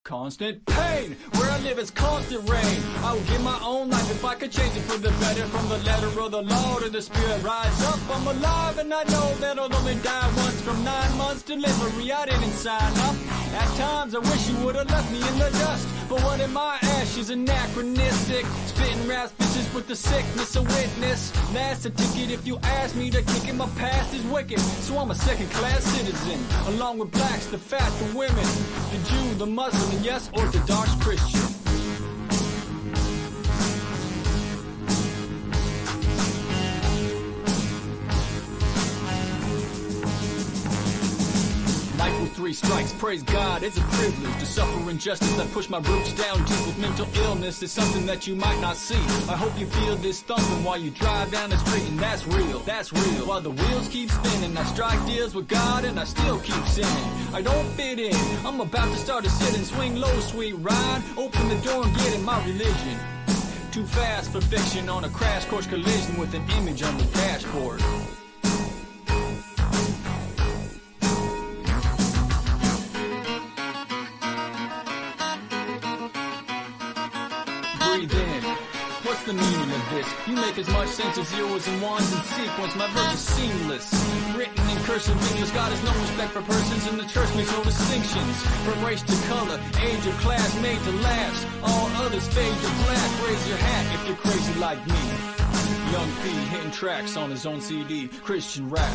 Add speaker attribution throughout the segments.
Speaker 1: Constant pain, where I live is constant rain. I would give my own life if I could change it for the better. From the letter of the law to the spirit rise up. I'm alive and I know that I'll only die once. From 9 months delivery, I didn't sign up. At times I wish you would've left me in the dust. But what in my ashes anachronistic? Spitting raps bitches with the sickness of witness. That's a ticket if you ask me to kick it. My past is wicked, so I'm a second-class citizen. Along with blacks, the fat, the women, the Jew, the Muslim, and yes, Orthodox Christian. Life with 3 strikes, praise God, it's a privilege to suffer injustice that push my roots down deep with mental illness. It's something that you might not see. I hope you feel this thumping while you drive down the street, and that's real, that's real. While the wheels keep spinning, I strike deals with God and I still keep sinning. I don't fit in, I'm about to start a sit and swing low, sweet ride. Open the door and get in my religion. Too fast for fiction on a crash course collision with an image on the dashboard. Breathe in. What's the meaning of this? You make as much sense as zeros and ones in sequence. My verse is seamless. Written in cursive English. God has no respect for persons, and the church makes no distinctions. From race to color, age or class, made to last. All others fade to black. Raise your hat if you're crazy like me. Young P hitting tracks on his own CD. Christian rap.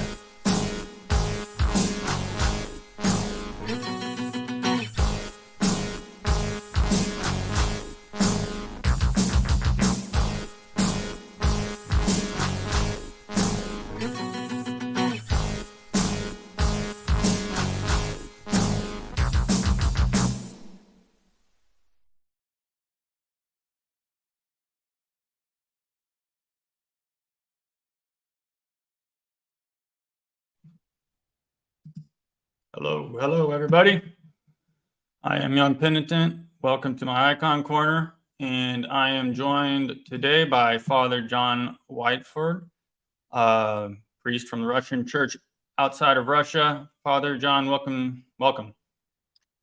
Speaker 2: Hello, everybody. I am Young Penitent. Welcome to my Icon Corner, and I am joined today by Father John Whiteford, priest from the Russian Church outside of Russia. Father John, welcome.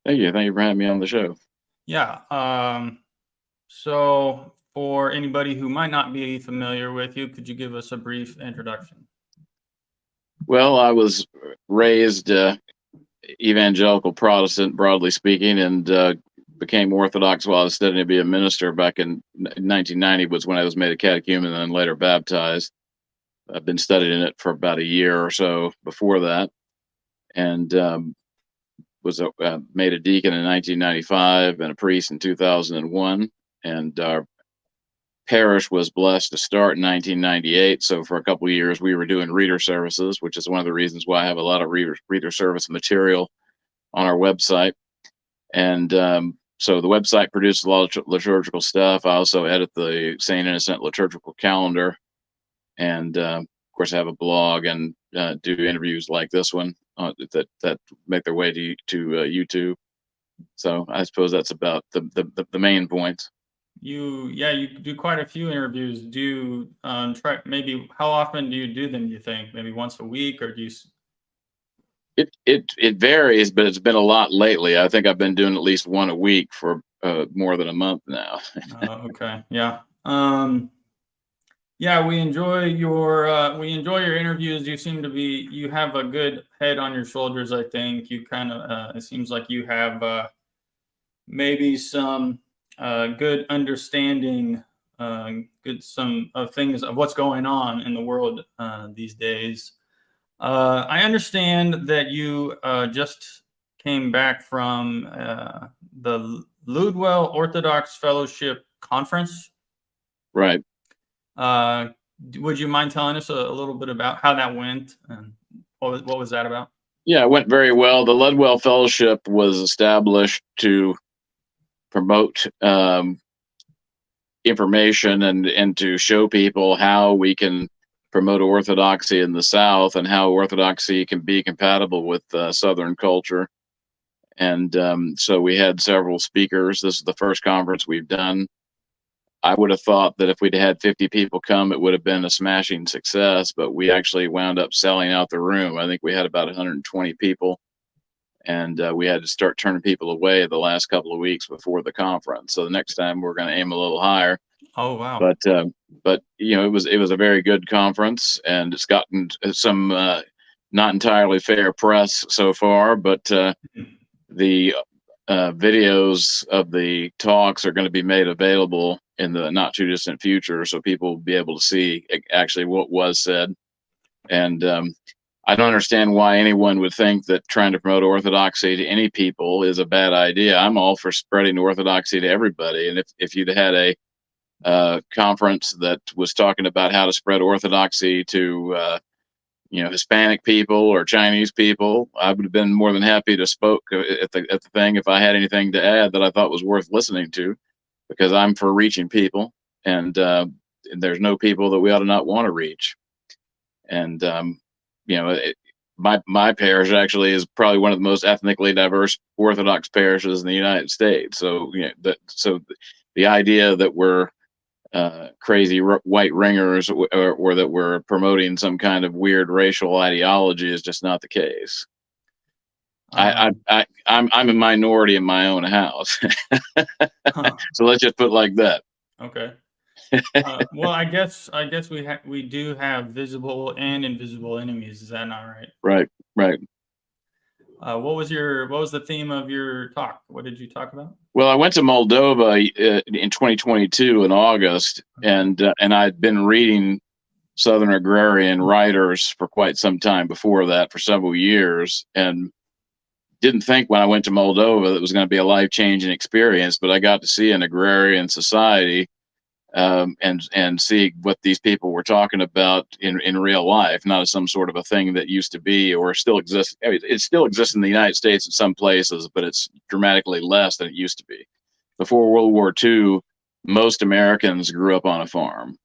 Speaker 3: Thank you for having me on the show.
Speaker 2: Yeah. So, for anybody who might not be familiar with you, could you give us a brief introduction?
Speaker 3: Well, I was raised evangelical Protestant, broadly speaking, and became Orthodox while I was studying to be a minister back in 1990 was when I was made a catechumen and then later baptized. I've been studying it for about a year or so before that, and was made a deacon in 1995 and a priest in 2001, and our parish was blessed to start in 1998. So for a couple of years, we were doing reader services, which is one of the reasons why I have a lot of reader service material on our website. And so the website produces a lot of liturgical stuff. I also edit the St. Innocent liturgical calendar. And of course, I have a blog and do interviews like this one that make their way to YouTube. So I suppose that's about the main points.
Speaker 2: You do quite a few interviews. Do you try, maybe how often do you do them, do you think? Maybe once a week, or do you?
Speaker 3: It varies, but it's been a lot lately. I think I've been doing at least one a week for more than a month now.
Speaker 2: Okay. Yeah. Yeah, we enjoy your interviews. You have a good head on your shoulders, I think. You kind of it seems like you have maybe some good understanding, some of things of what's going on in the world these days. I understand that you just came back from the Liturgical Orthodox Fellowship Conference.
Speaker 3: Right.
Speaker 2: Would you mind telling us a little bit about how that went and what was that about?
Speaker 3: Yeah, it went very well. The Ludwell Fellowship was established to promote information and to show people how we can promote orthodoxy in the South and how orthodoxy can be compatible with Southern culture. And so we had several speakers. This is the first conference we've done. I would have thought that if we'd had 50 people come, it would have been a smashing success, but we actually wound up selling out the room. I think we had about 120 people. and we had to start turning people away the last couple of weeks before the conference. So the next time we're going to aim a little higher.
Speaker 2: Oh, wow.
Speaker 3: But you know, it was a very good conference, and it's gotten some not entirely fair press so far, but the videos of the talks are going to be made available in the not too distant future, so people will be able to see actually what was said. And I don't understand why anyone would think that trying to promote orthodoxy to any people is a bad idea. I'm all for spreading orthodoxy to everybody. And if you'd had a conference that was talking about how to spread orthodoxy to you know, Hispanic people or Chinese people, I would have been more than happy to spoke at the thing if I had anything to add that I thought was worth listening to, because I'm for reaching people, and there's no people that we ought to not want to reach. And you know, my parish actually is probably one of the most ethnically diverse Orthodox parishes in the United States. So you know, the idea that we're crazy white ringers or that we're promoting some kind of weird racial ideology is just not the case. I'm a minority in my own house. So let's just put it like that.
Speaker 2: Okay. Well, I guess we do have visible and invisible enemies. Is that not right?
Speaker 3: Right.
Speaker 2: What was the theme of your talk? What did you talk about?
Speaker 3: Well, I went to Moldova in 2022 in August, and I'd been reading Southern agrarian writers for quite some time before that, for several years, and didn't think when I went to Moldova that it was going to be a life-changing experience. But I got to see an agrarian society and see what these people were talking about in real life, not as some sort of a thing that used to be or still exists. I mean, it still exists in the United States in some places, but it's dramatically less than it used to be. Before World War II, most Americans grew up on a farm.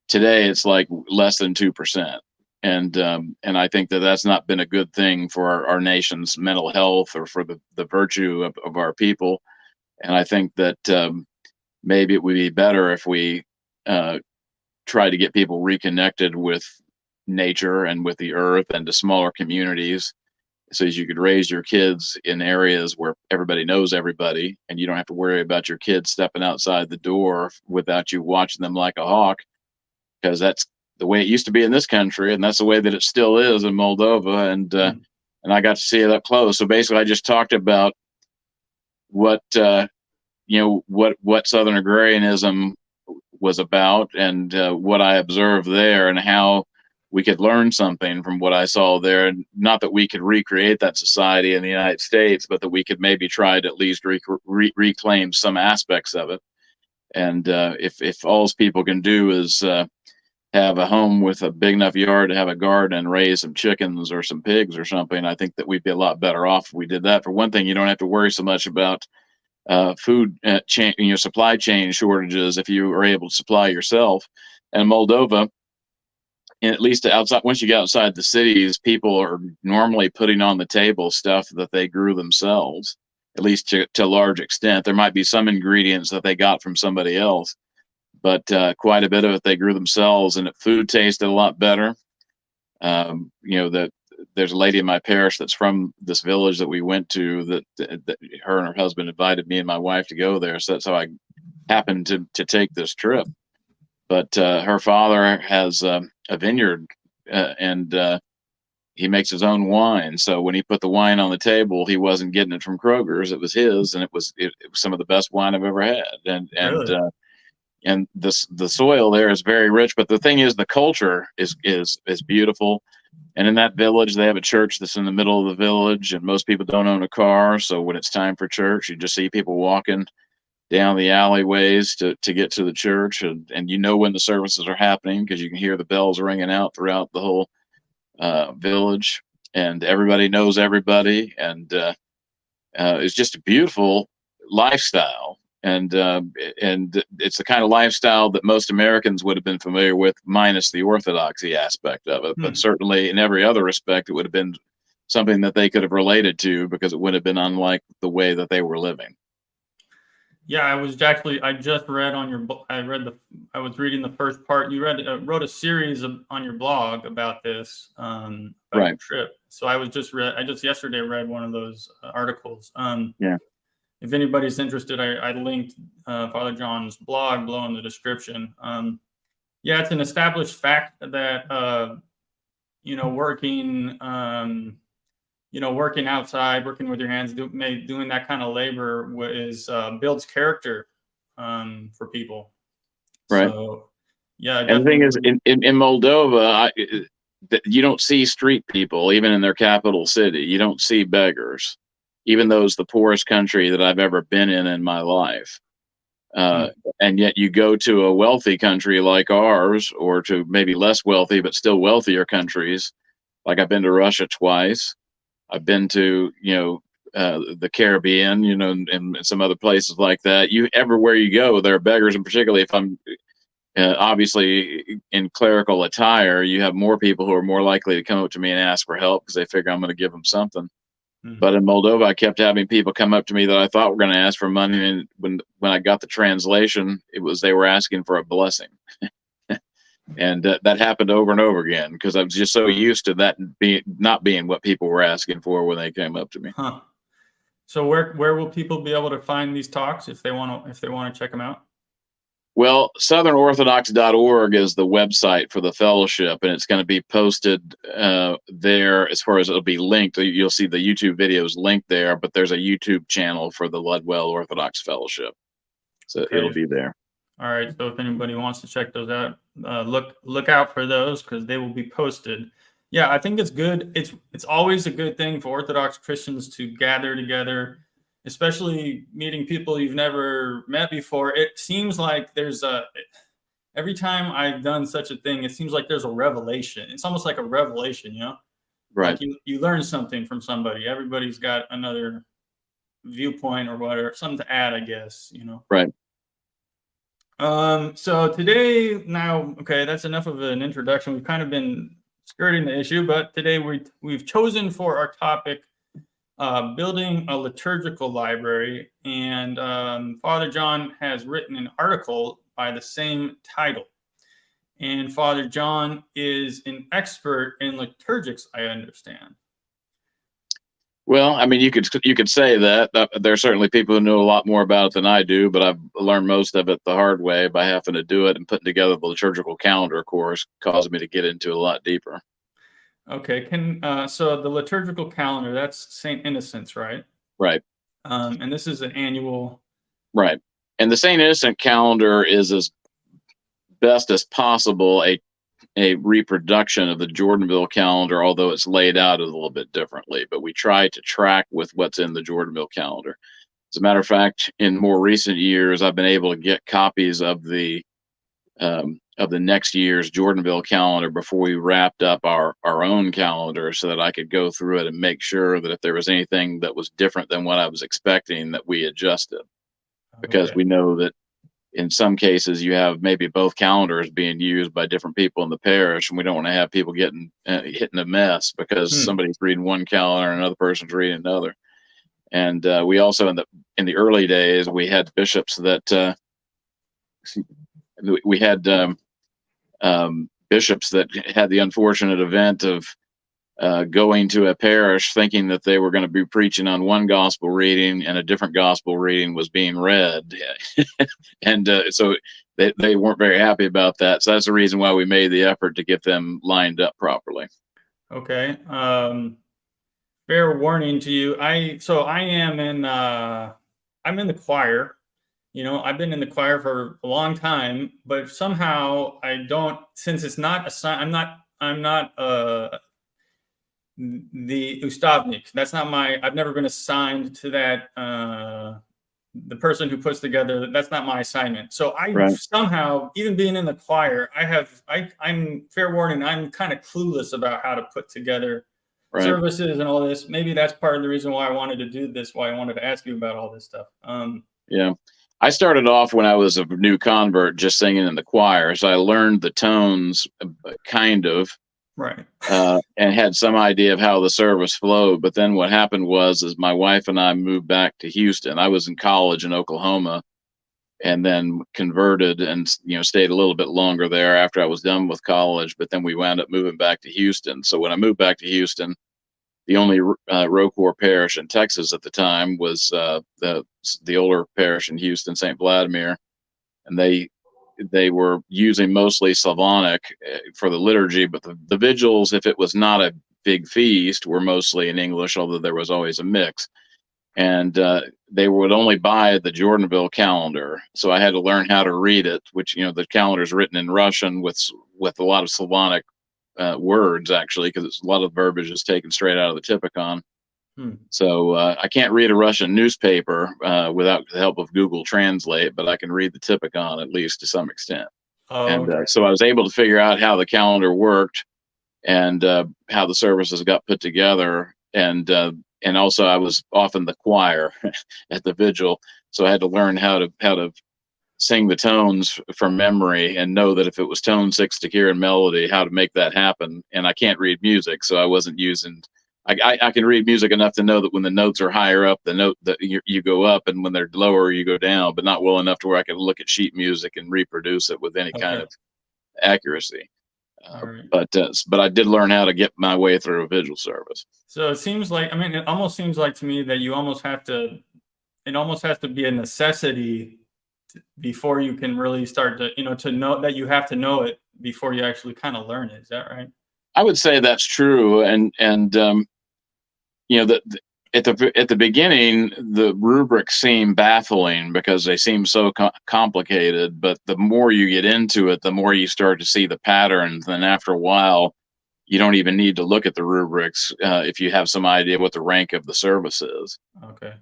Speaker 3: Today, it's like less than 2%. And I think that that's not been a good thing for our nation's mental health or for the virtue of our people. And I think that maybe it would be better if we try to get people reconnected with nature and with the earth and to smaller communities, so as you could raise your kids in areas where everybody knows everybody, and you don't have to worry about your kids stepping outside the door without you watching them like a hawk, because that's the way it used to be in this country, and that's the way that it still is in Moldova. And I got to see it up close. So basically, I just talked about what Southern agrarianism was about, and what I observed there, and how we could learn something from what I saw there. And not that we could recreate that society in the United States, but that we could maybe try to at least reclaim some aspects of it. And if all people can do is have a home with a big enough yard to have a garden and raise some chickens or some pigs or something, I think that we'd be a lot better off if we did that. For one thing, you don't have to worry so much about food chain, supply chain shortages if you are able to supply yourself. And Moldova, at least outside, once you get outside the cities, people are normally putting on the table stuff that they grew themselves, at least to a large extent. There might be some ingredients that they got from somebody else, but quite a bit of it they grew themselves, and food tasted a lot better. That there's a lady in my parish that's from this village that we went to, that her and her husband invited me and my wife to go there. So that's how I happened to take this trip. But her father has a vineyard, and he makes his own wine. So when he put the wine on the table, he wasn't getting it from Kroger's. It was his, and it was some of the best wine I've ever had.
Speaker 2: Really?
Speaker 3: And the soil there is very rich. But the thing is, the culture is beautiful. And in that village, they have a church that's in the middle of the village, and most people don't own a car. So when it's time for church, you just see people walking down the alleyways to get to the church. And when the services are happening, because you can hear the bells ringing out throughout the whole village, and everybody knows everybody. And it's just a beautiful lifestyle. And it's the kind of lifestyle that most Americans would have been familiar with, minus the orthodoxy aspect of it. But certainly in every other respect, it would have been something that they could have related to, because it would have been unlike the way that they were living.
Speaker 2: Yeah, I just read on your, I was reading the first part. You wrote a series on your blog about this, about your
Speaker 3: Right.
Speaker 2: trip. So I just yesterday read one of those articles.
Speaker 3: Yeah.
Speaker 2: If anybody's interested, I linked Father John's blog below in the description. Yeah, it's an established fact that, you know, working outside, working with your hands, doing that kind of labor builds character for people.
Speaker 3: Right.
Speaker 2: So, yeah,
Speaker 3: And the thing is,
Speaker 2: definitely.
Speaker 3: in Moldova, you don't see street people, even in their capital city. You don't see beggars, even though it's the poorest country that I've ever been in my life.
Speaker 2: Hmm.
Speaker 3: And yet you go to a wealthy country like ours, or to maybe less wealthy, but still wealthier countries. Like I've been to Russia twice. I've been to, the Caribbean, and some other places like that. Everywhere you go, there are beggars, and particularly if I'm obviously in clerical attire, you have more people who are more likely to come up to me and ask for help because they figure I'm going to give them something.
Speaker 2: Hmm.
Speaker 3: But in Moldova, I kept having people come up to me that I thought were going to ask for money, and when I got the translation, they were asking for a blessing, and that happened over and over again because I was just so used to that not being what people were asking for when they came up to me.
Speaker 2: Huh. So where will people be able to find these talks if they want to check them out?
Speaker 3: Well, southernorthodox.org is the website for the fellowship, and it's going to be posted there. As far as it'll be linked, you'll see the YouTube videos linked there, but there's a YouTube channel for the Ludwell Orthodox Fellowship, so
Speaker 2: Okay.
Speaker 3: it'll be there.
Speaker 2: All right. So if anybody wants to check those out, look out for those because they will be posted. Yeah, I think it's good. It's always a good thing for Orthodox Christians to gather together, especially meeting people you've never met before. It seems like every time I've done such a thing, it seems like there's a revelation. It's almost like a revelation, you know?
Speaker 3: Right.
Speaker 2: Like you learn something from somebody. Everybody's got another viewpoint or whatever, something to add, I guess, you know?
Speaker 3: Right.
Speaker 2: So today, okay, that's enough of an introduction. We've kind of been skirting the issue, but today we've chosen for our topic building a liturgical library, and Father John has written an article by the same title. And Father John is an expert in liturgics, I understand.
Speaker 3: Well, I mean, you could say that. There are certainly people who know a lot more about it than I do, but I've learned most of it the hard way by having to do it, and putting together the liturgical calendar, of course, caused me to get into a lot deeper.
Speaker 2: Okay, so the liturgical calendar, that's St. Innocent's, right?
Speaker 3: Right.
Speaker 2: And this is an annual.
Speaker 3: Right. And the St. Innocent calendar is as best as possible a reproduction of the Jordanville calendar, although it's laid out a little bit differently. But we try to track with what's in the Jordanville calendar. As a matter of fact, in more recent years, I've been able to get copies of the next year's Jordanville calendar before we wrapped up our own calendar, so that I could go through it and make sure that if there was anything that was different than what I was expecting, that we adjusted. Because
Speaker 2: Okay.
Speaker 3: we know that in some cases you have maybe both calendars being used by different people in the parish, and we don't want to have people getting hitting a mess because somebody's reading one calendar and another person's reading another. And we also in the early days we had bishops that we had bishops that had the unfortunate event of going to a parish thinking that they were going to be preaching on one gospel reading, and a different gospel reading was being read. And so they weren't very happy about that. So that's the reason why we made the effort to get them lined up properly.
Speaker 2: Okay. Fair warning to you. I'm in the choir. You know, I've been in the choir for a long time, but somehow I don't, since it's not assigned, I'm not the Ustavnik. That's not I've never been assigned to that, the person who puts together, that's not my assignment. So somehow, even being in the choir, I'm fair warning, I'm kind of clueless about how to put together services and all this. Maybe that's part of the reason why I wanted to do this, why I wanted to ask you about all this stuff.
Speaker 3: Yeah. I started off when I was a new convert just singing in the choir. So I learned the tones kind of.
Speaker 2: Right.
Speaker 3: And had some idea of how the service flowed. But then what happened was my wife and I moved back to Houston. I was in college in Oklahoma, and then converted and stayed a little bit longer there after I was done with college. But then we wound up moving back to Houston. So when I moved back to Houston, the only ROCOR parish in Texas at the time was the older parish in Houston, St. Vladimir, and they were using mostly Slavonic for the liturgy, but the vigils, if it was not a big feast, were mostly in English, although there was always a mix. And they would only buy the Jordanville calendar, so I had to learn how to read it. Which the calendar is written in Russian with a lot of Slavonic words, actually, because a lot of verbiage is taken straight out of the Typicon. So I can't read a Russian newspaper without the help of Google Translate, but I can read the Typicon at least to some extent. Okay. So I was able to figure out how the calendar worked and how the services got put together, and also I was often the choir at the vigil, so I had to learn how to sing the tones from memory and know that if it was tone 6 to Kieran melody, how to make that happen. And I can't read music, so I wasn't using. I can read music enough to know that when the notes are higher up, the note that you go up, and when they're lower, you go down, but not well enough to where I can look at sheet music and reproduce it with any kind of accuracy. But I did learn how to get my way through a vigil service.
Speaker 2: So it seems like, it almost seems like to me that you almost have to, it almost has to be a necessity before you can really start to, to know that you have to know it before you actually kind of learn it. Is that right?
Speaker 3: I would say that's true. And at the beginning, the rubrics seem baffling because they seem so complicated, but the more you get into it, the more you start to see the patterns. And after a while, you don't even need to look at the rubrics if you have some idea what the rank of the service is.
Speaker 2: Okay.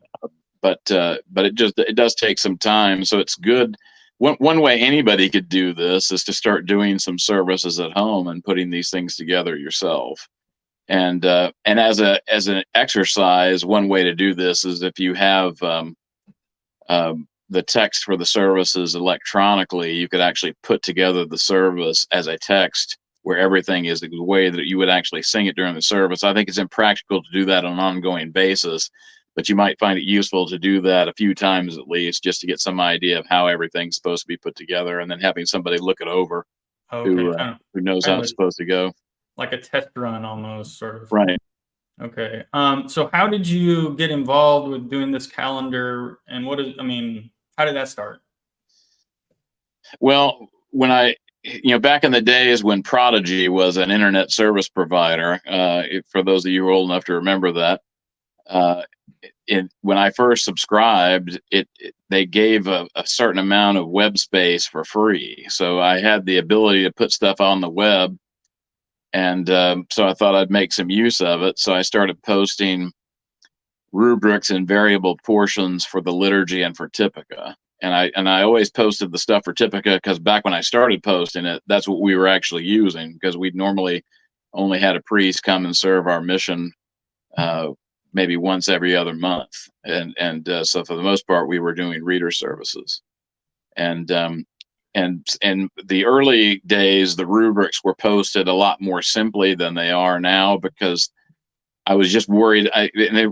Speaker 3: But it does take some time. So it's good. One way anybody could do this is to start doing some services at home and putting these things together yourself. And as an exercise, one way to do this is if you have the text for the services electronically, you could actually put together the service as a text where everything is the way that you would actually sing it during the service. I think it's impractical to do that on an ongoing basis, but you might find it useful to do that a few times at least, just to get some idea of how everything's supposed to be put together, and then having somebody look it over who knows how it's supposed to go.
Speaker 2: Like a test run almost, sort of.
Speaker 3: Right.
Speaker 2: Okay. So how did you get involved with doing this calendar, and how did that start?
Speaker 3: Well, when back in the days when Prodigy was an internet service provider, for those of you who are old enough to remember that, when I first subscribed, they gave a certain amount of web space for free. So I had the ability to put stuff on the web. And so I thought I'd make some use of it. So I started posting rubrics in variable portions for the liturgy and for Typica. And I always posted the stuff for Typica because back when I started posting it, that's what we were actually using, because we'd normally only had a priest come and serve our mission maybe once every other month. And so for the most part, we were doing reader services. And the early days, the rubrics were posted a lot more simply than they are now, because I was just worried.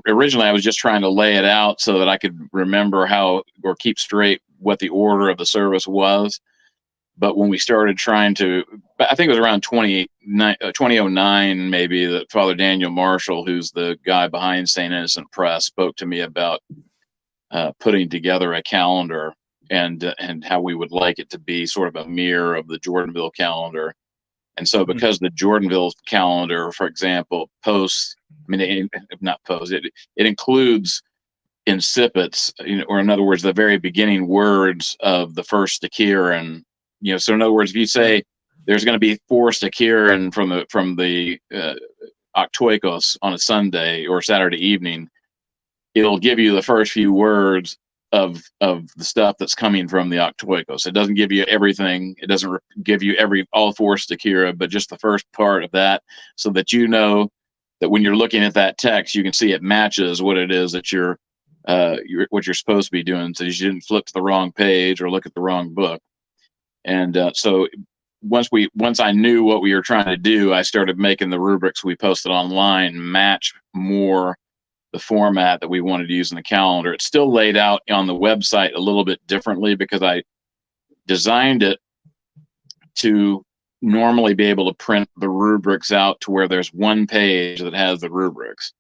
Speaker 3: Originally, I was just trying to lay it out so that I could remember or keep straight what the order of the service was. But when we started trying to, I think it was around 2009, maybe, that Father Daniel Marshall, who's the guy behind St. Innocent Press, spoke to me about putting together a calendar and how we would like it to be sort of a mirror of the Jordanville calendar. And so because the Jordanville calendar, for example, it includes incipits, or in other words, the very beginning words of the first Kieran. So in other words, if you say there's going to be 4 Kieran from the Octoikos on a Sunday or Saturday evening, it'll give you the first few words of the stuff that's coming from the Octoikos. It doesn't give you everything. It doesn't give you all 4 Stakira, but just the first part of that, so that that when you're looking at that text, you can see it matches what it is that what you're supposed to be doing, so you didn't flip to the wrong page or look at the wrong book. And so once I knew what we were trying to do, I started making the rubrics we posted online match more the format that we wanted to use in the calendar. It's still laid out on the website a little bit differently because I designed it to normally be able to print the rubrics out to where there's one page that has the rubrics.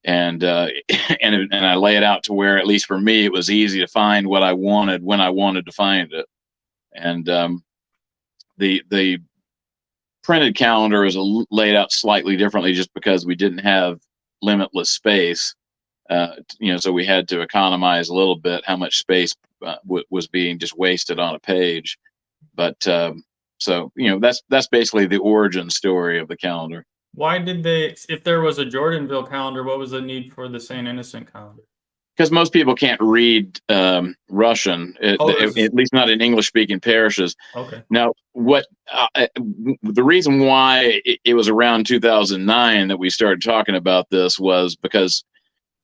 Speaker 3: And and I lay it out to where, at least for me, it was easy to find what I wanted when I wanted to find it. And the printed calendar is laid out slightly differently just because we didn't have limitless space. So we had to economize a little bit how much space was being just wasted on a page. But so that's basically the origin story of the calendar.
Speaker 2: Why did they, if there was a Jordanville calendar, what was the need for the St. Innocent calendar?
Speaker 3: Because most people can't read Russian, at least not in English-speaking parishes.
Speaker 2: Okay.
Speaker 3: Now, the reason why it was around 2009 that we started talking about this was because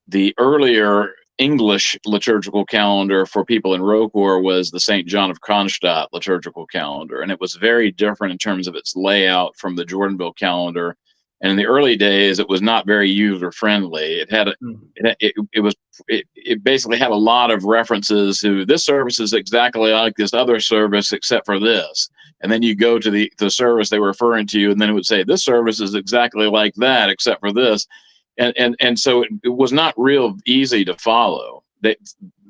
Speaker 3: the earlier English liturgical calendar for people in Roquefort was the St. John of Kronstadt liturgical calendar, and it was very different in terms of its layout from the Jordanville calendar. And in the early days, it was not very user friendly. It basically had a lot of references to this service is exactly like this other service except for this. And then you go to the service they were referring to, and then it would say this service is exactly like that except for this. And so it was not real easy to follow.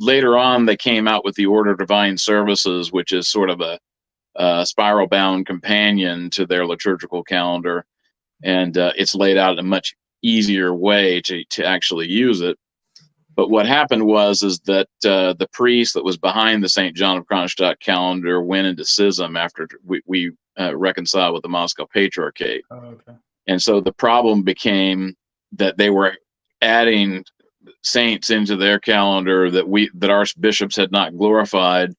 Speaker 3: Later on, they came out with the Order of Divine Services, which is sort of a spiral bound companion to their liturgical calendar. And it's laid out in a much easier way to actually use it. But what happened was that the priest that was behind the St. John of Kronstadt calendar went into schism after we reconciled with the Moscow Patriarchate.
Speaker 2: Oh, okay.
Speaker 3: And so the problem became that they were adding saints into their calendar that our bishops had not glorified.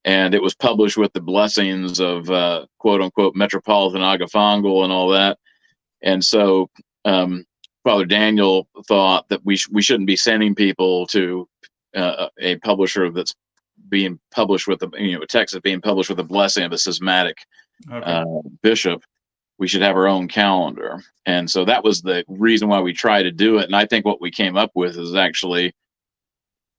Speaker 3: And it was published with the blessings of quote unquote Metropolitan Agafangel and all that. And so Father Daniel thought that we shouldn't be sending people to a publisher that's being published with a text that's being published with the blessing of a schismatic bishop. We should have our own calendar. And so that was the reason why we tried to do it. And I think what we came up with is actually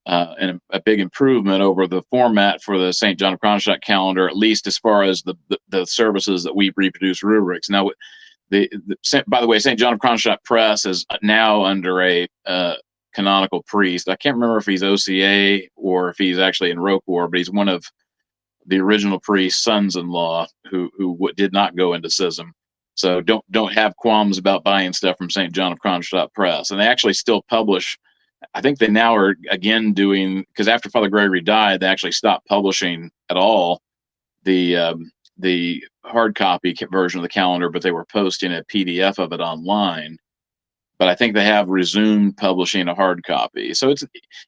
Speaker 3: a big improvement over the format for the St. John of Kronstadt calendar, at least as far as the services that we reproduce rubrics. Now, by the way, St. John of Kronstadt Press is now under a canonical priest. I can't remember if he's OCA or if he's actually in Roquefort, but he's one of the original priest's sons-in-law who did not go into schism. So don't have qualms about buying stuff from St. John of Kronstadt Press. And they actually still publish. I think they now are again doing, because after Father Gregory died, they actually stopped publishing at all the hard copy version of the calendar, but they were posting a PDF of it online. But I think they have resumed publishing a hard copy. So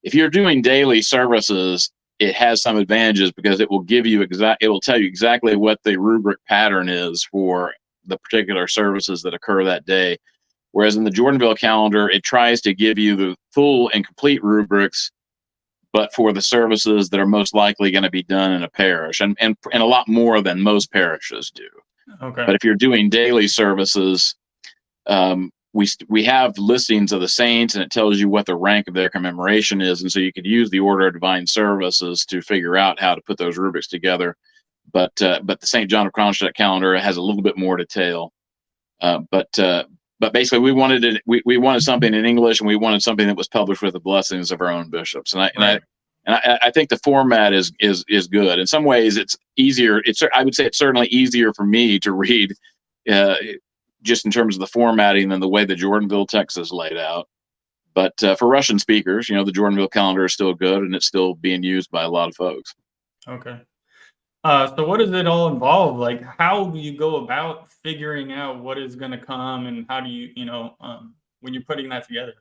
Speaker 3: if you're doing daily services, it has some advantages because it will give you it will tell you exactly what the rubric pattern is for the particular services that occur that day. Whereas in the Jordanville calendar, it tries to give you the full and complete rubrics, but for the services that are most likely going to be done in a parish, and a lot more than most parishes do.
Speaker 2: Okay.
Speaker 3: But if you're doing daily services, we have listings of the saints, and it tells you what the rank of their commemoration is, and so you could use the Order of Divine Services to figure out how to put those rubrics together. But the St. John of Kronstadt calendar has a little bit more detail. But basically, we wanted something in English, and we wanted something that was published with the blessings of our own bishops. And I think the format is good. In some ways, it's easier. I would say it's certainly easier for me to read, just in terms of the formatting than the way the Jordanville text is laid out. But for Russian speakers, the Jordanville calendar is still good, and it's still being used by a lot of folks.
Speaker 2: Okay. So what does it all involve? Like, how do you go about figuring out what is going to come, and how do you, when you're putting that together?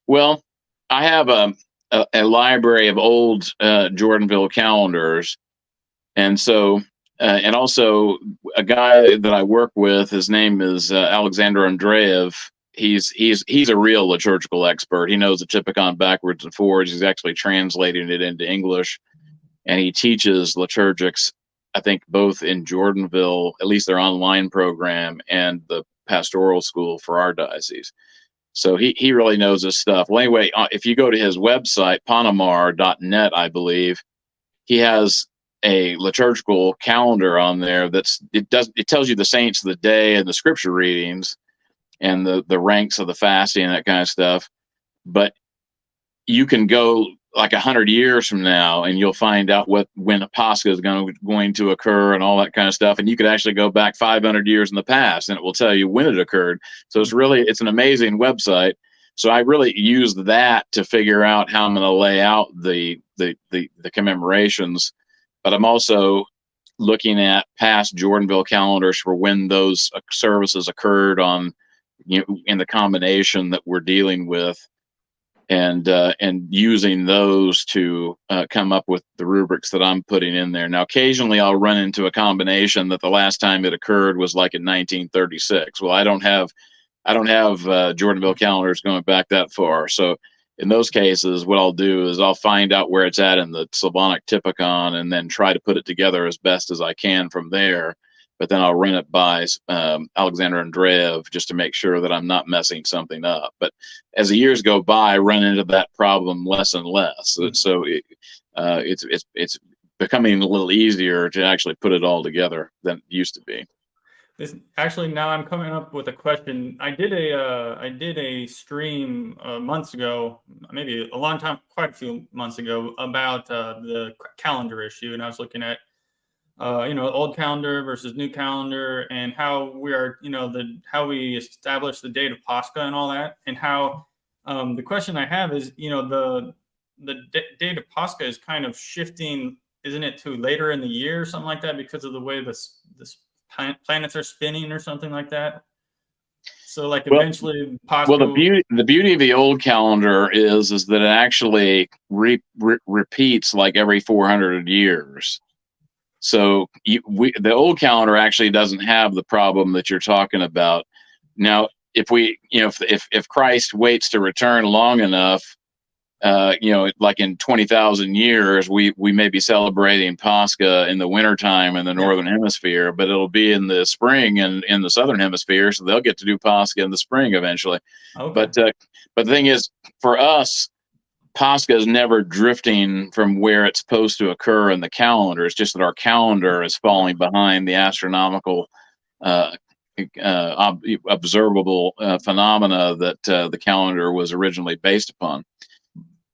Speaker 2: Well,
Speaker 3: I have a library of old Jordanville calendars, and so and also a guy that I work with. His name is Alexander Andreev. He's a real liturgical expert. He knows the Typicon backwards and forwards. He's actually translating it into English. And he teaches liturgics, I think, both in Jordanville, at least their online program, and the pastoral school for our diocese. So he really knows his stuff. Well, anyway, if you go to his website, Ponamar.net, I believe, he has a liturgical calendar on there it tells you the saints of the day and the scripture readings and the ranks of the fasting and that kind of stuff. But you can go like 100 years from now and you'll find out when a Pascha is going to occur and all that kind of stuff. And you could actually go back 500 years in the past and it will tell you when it occurred. So it's an amazing website. So I really use that to figure out how I'm going to lay out the commemorations. But I'm also looking at past Jordanville calendars for when those services occurred on, in the combination that we're dealing with, and using those to come up with the rubrics that I'm putting in there. Now, occasionally I'll run into a combination that the last time it occurred was like in 1936. Well, I don't have Jordanville calendars going back that far. So in those cases, what I'll do is I'll find out where it's at in the Slavonic Typicon and then try to put it together as best as I can from there. But then I'll run it by Alexander Andreev just to make sure that I'm not messing something up. But as the years go by, I run into that problem less and less. So it's becoming a little easier to actually put it all together than it used to be.
Speaker 2: Now I'm coming up with a question. I did a stream months ago, maybe a long time, quite a few months ago, about the calendar issue, and I was looking at old calendar versus new calendar, and how we are, how we establish the date of Pascha and all that, and how the question I have is, the date of Pascha is kind of shifting, isn't it, to later in the year or something like that because of the way the planets are spinning or something like that? So like eventually Pascha.
Speaker 3: Well, the beauty of the old calendar is that it actually repeats like every 400 years. So the old calendar actually doesn't have the problem that you're talking about. Now, if Christ waits to return long enough, like in 20,000 years, we may be celebrating Pascha in the wintertime in the Northern Hemisphere, but it'll be in the spring and in the Southern Hemisphere. So they'll get to do Pascha in the spring eventually. Okay. But the thing is, for us, Pascha is never drifting from where it's supposed to occur in the calendar. It's just that our calendar is falling behind the astronomical observable phenomena that the calendar was originally based upon.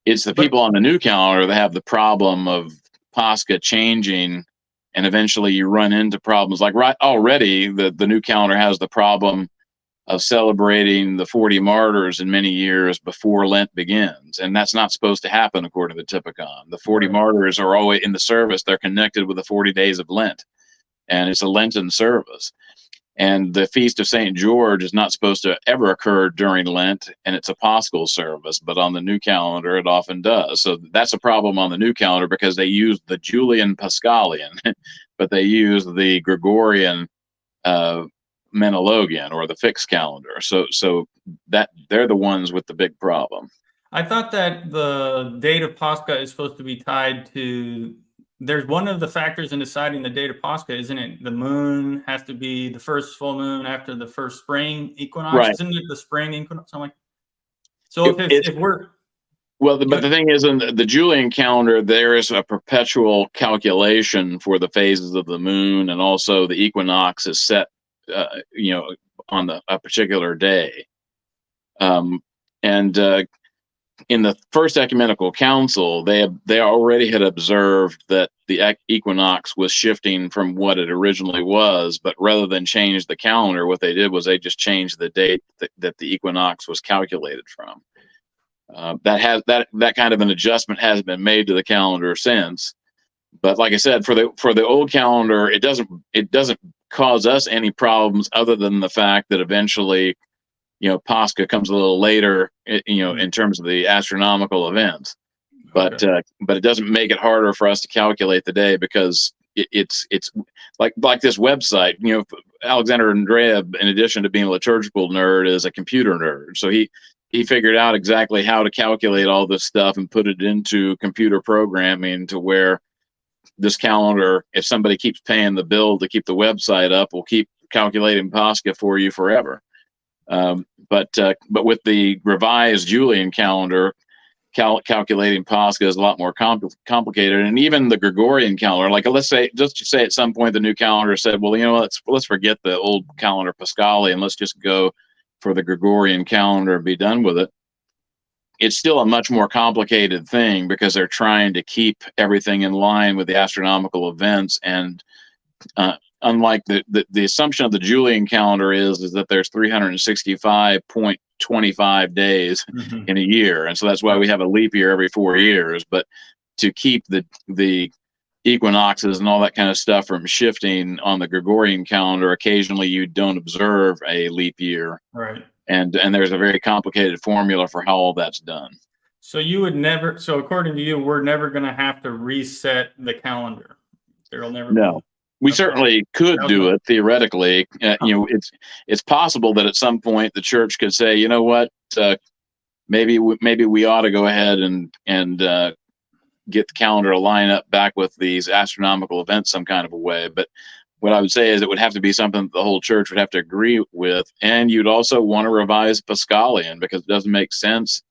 Speaker 3: It's the people on the new calendar that have the problem of Pascha changing, and eventually you run into problems like already the new calendar has the problem of celebrating the 40 martyrs in many years before Lent begins. And that's not supposed to happen according to the Typicon. The 40 martyrs are always in the service. They're connected with the 40 days of Lent, and it's a Lenten service. And the Feast of St. George is not supposed to ever occur during Lent, and it's a Paschal service, but on the new calendar, it often does. So that's a problem on the new calendar because they use the Julian Paschalian, but they use the Gregorian Menologian, or the fixed calendar. So that they're the ones with the big problem.
Speaker 2: I thought that the date of Pascha is supposed to be tied to, there's one of the factors in deciding the date of Pascha, isn't it? The moon has to be the first full moon after the first spring equinox. Right. Isn't it the spring equinox? Something like that? So if we're...
Speaker 3: Well, but the thing is, in the Julian calendar, there is a perpetual calculation for the phases of the moon, and also the equinox is set on a particular day. In the First Ecumenical Council, they already had observed that the equinox was shifting from what it originally was, but rather than change the calendar, what they did was they just changed the date that the equinox was calculated from. That kind of an adjustment has been made to the calendar since. But like I said, for the old calendar, it doesn't cause us any problems other than the fact that eventually, Pascha comes a little later, in terms of the astronomical events. But it doesn't make it harder for us to calculate the day, because it's like this website. Alexander Andreev, in addition to being a liturgical nerd, is a computer nerd. So he figured out exactly how to calculate all this stuff and put it into computer programming to where this calendar, if somebody keeps paying the bill to keep the website up, will keep calculating Pascha for you forever. But with the revised Julian calendar, calculating Pascha is a lot more complicated, and even the Gregorian calendar. Like, let's say, just to say, at some point the new calendar said, well, let's forget the old calendar Paschali and let's just go for the Gregorian calendar and be done with it. It's still a much more complicated thing because they're trying to keep everything in line with the astronomical events. And unlike the assumption of the Julian calendar is that there's 365.25 days in a year, and so that's why we have a leap year every 4 years. But to keep the equinoxes and all that kind of stuff from shifting on the Gregorian calendar, occasionally you don't observe a leap year,
Speaker 2: right?
Speaker 3: And there's a very complicated formula for how all that's done.
Speaker 2: So you would never. So according to you, we're never going to have to reset the calendar. There'll never
Speaker 3: no.
Speaker 2: be.
Speaker 3: We certainly could do it theoretically. It's possible that at some point the church could say, you know what, maybe we ought to go ahead and get the calendar to line up back with these astronomical events some kind of a way. But what I would say is it would have to be something that the whole church would have to agree with, and you'd also want to revise Paschalian, because it doesn't make sense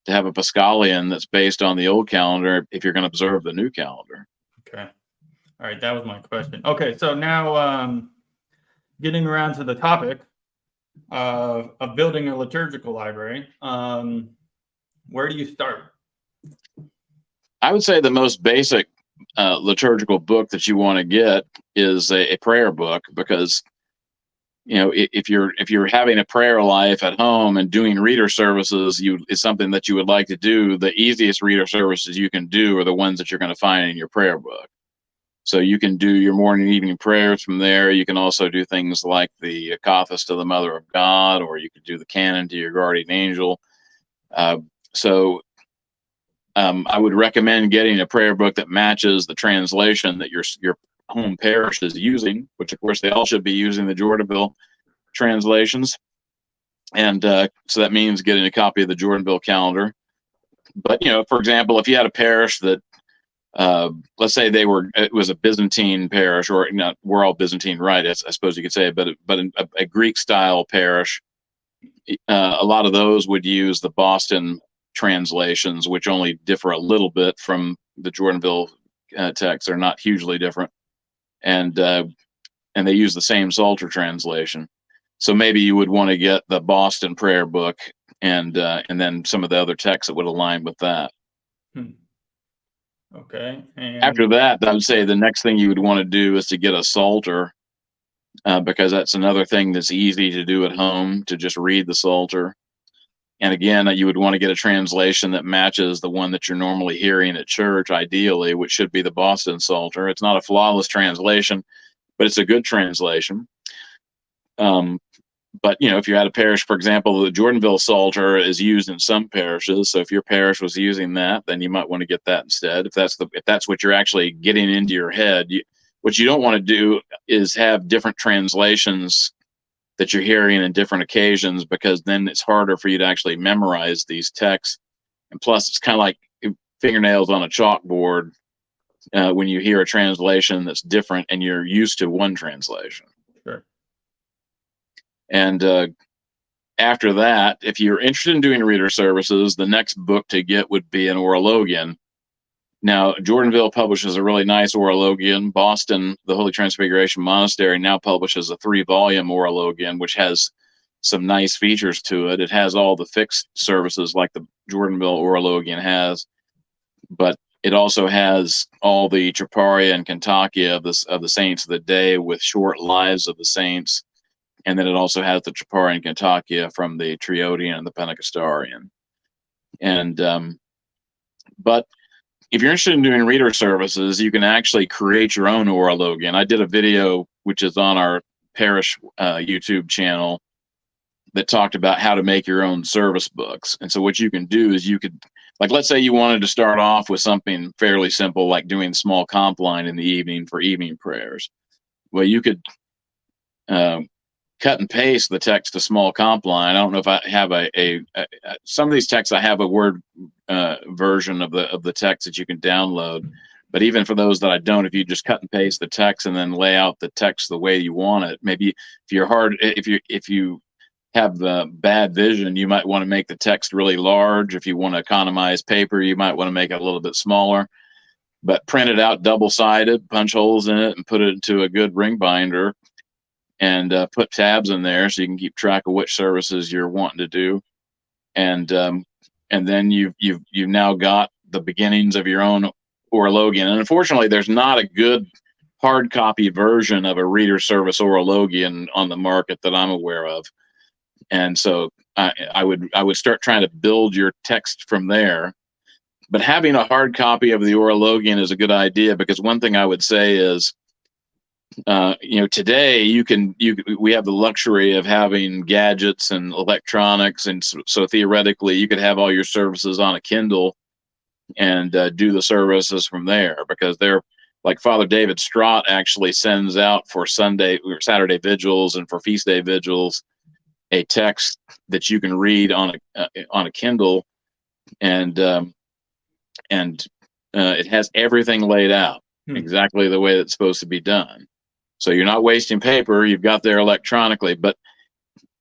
Speaker 3: to have a Paschalian that's based on the old calendar if you're going to observe the new calendar.
Speaker 2: Okay. All right, that was my question. Okay, so now getting around to the topic of building a liturgical library, where do you start?
Speaker 3: I would say the most basic liturgical book that you want to get is a prayer book, because if you're having a prayer life at home and doing reader services is something that you would like to do, the easiest reader services you can do are the ones that you're going to find in your prayer book. So you can do your morning and evening prayers from there. You can also do things like the Akathis to the Mother of God, or you could do the canon to your guardian angel. I would recommend getting a prayer book that matches the translation that your home parish is using, which of course they all should be using the Jordanville translations. And so that means getting a copy of the Jordanville calendar. But, for example, if you had a parish that, let's say it was a Byzantine parish, or we're all Byzantine, right? I suppose you could say, but a Greek style parish, a lot of those would use the Boston translations, which only differ a little bit from the Jordanville texts. They're not hugely different, and they use the same Psalter translation. So maybe you would want to get the Boston prayer book, and then some of the other texts that would align with that.
Speaker 2: Okay. And
Speaker 3: after that, I would say the next thing you would want to do is to get a Psalter, because that's another thing that's easy to do at home, to just read the Psalter. And again, you would want to get a translation that matches the one that you're normally hearing at church, ideally, which should be the Boston Psalter. It's not a flawless translation, but it's a good translation. But if you're at a parish, for example, the Jordanville Psalter is used in some parishes. So if your parish was using that, then you might want to get that instead. If that's what you're actually getting into your head, what you don't want to do is have different translations that you're hearing in different occasions, because then it's harder for you to actually memorize these texts. And plus, it's kind of like fingernails on a chalkboard when you hear a translation that's different and you're used to one translation.
Speaker 2: Sure.
Speaker 3: And after that, if you're interested in doing reader services, the next book to get would be an Orologian. Now, Jordanville publishes a really nice Orologian. Boston, the Holy Transfiguration Monastery, now publishes a 3-volume Orologian, which has some nice features to it. It has all the fixed services like the Jordanville Orologian has, but it also has all the Triparia and Cantacia of the saints of the day, with short lives of the saints. And then it also has the Triparia and Cantacia from the Triodian and the Pentecostarian. And but if you're interested in doing reader services, you can actually create your own Orologian. I did a video, which is on our parish YouTube channel, that talked about how to make your own service books. And so what you can do is let's say you wanted to start off with something fairly simple, like doing small comp line in the evening for evening prayers. Well, you could cut and paste the text to small comp line. I don't know if I have some of these texts, I have a Word version of the text that you can download. But even for those that I don't, if you just cut and paste the text and then lay out the text the way you want it, maybe if you have bad vision, you might want to make the text really large. If you want to economize paper, you might want to make it a little bit smaller. But print it out double-sided, punch holes in it, and put it into a good ring binder, and put tabs in there so you can keep track of which services you're wanting to do. And then you've now got the beginnings of your own Orologian. And unfortunately, there's not a good hard copy version of a reader service Orologian on the market that I'm aware of. And so I would start trying to build your text from there. But having a hard copy of the Orologian is a good idea, because one thing I would say is, today we have the luxury of having gadgets and electronics, and so theoretically you could have all your services on a Kindle and do the services from there, because they're like Father David Straught actually sends out for Sunday or Saturday vigils and for feast day vigils a text that you can read on a Kindle, and it has everything laid out exactly the way it's supposed to be done. So you're not wasting paper, you've got there electronically. But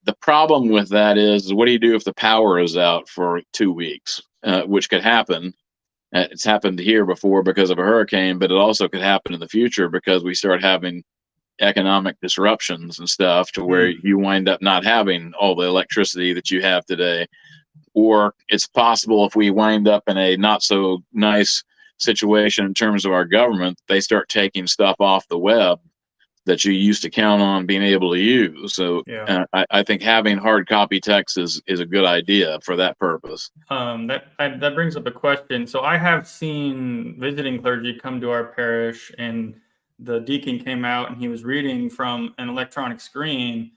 Speaker 3: the problem with that is, what do you do if the power is out for 2 weeks, which could happen? It's happened here before because of a hurricane, but it also could happen in the future because we start having economic disruptions and stuff to where you wind up not having all the electricity that you have today. Or it's possible, if we wind up in a not so nice situation in terms of our government, they start taking stuff off the web that you used to count on being able to use. So I think having hard copy text is a good idea for that purpose.
Speaker 2: That brings up a question. So I have seen visiting clergy come to our parish, and the deacon came out and he was reading from an electronic screen,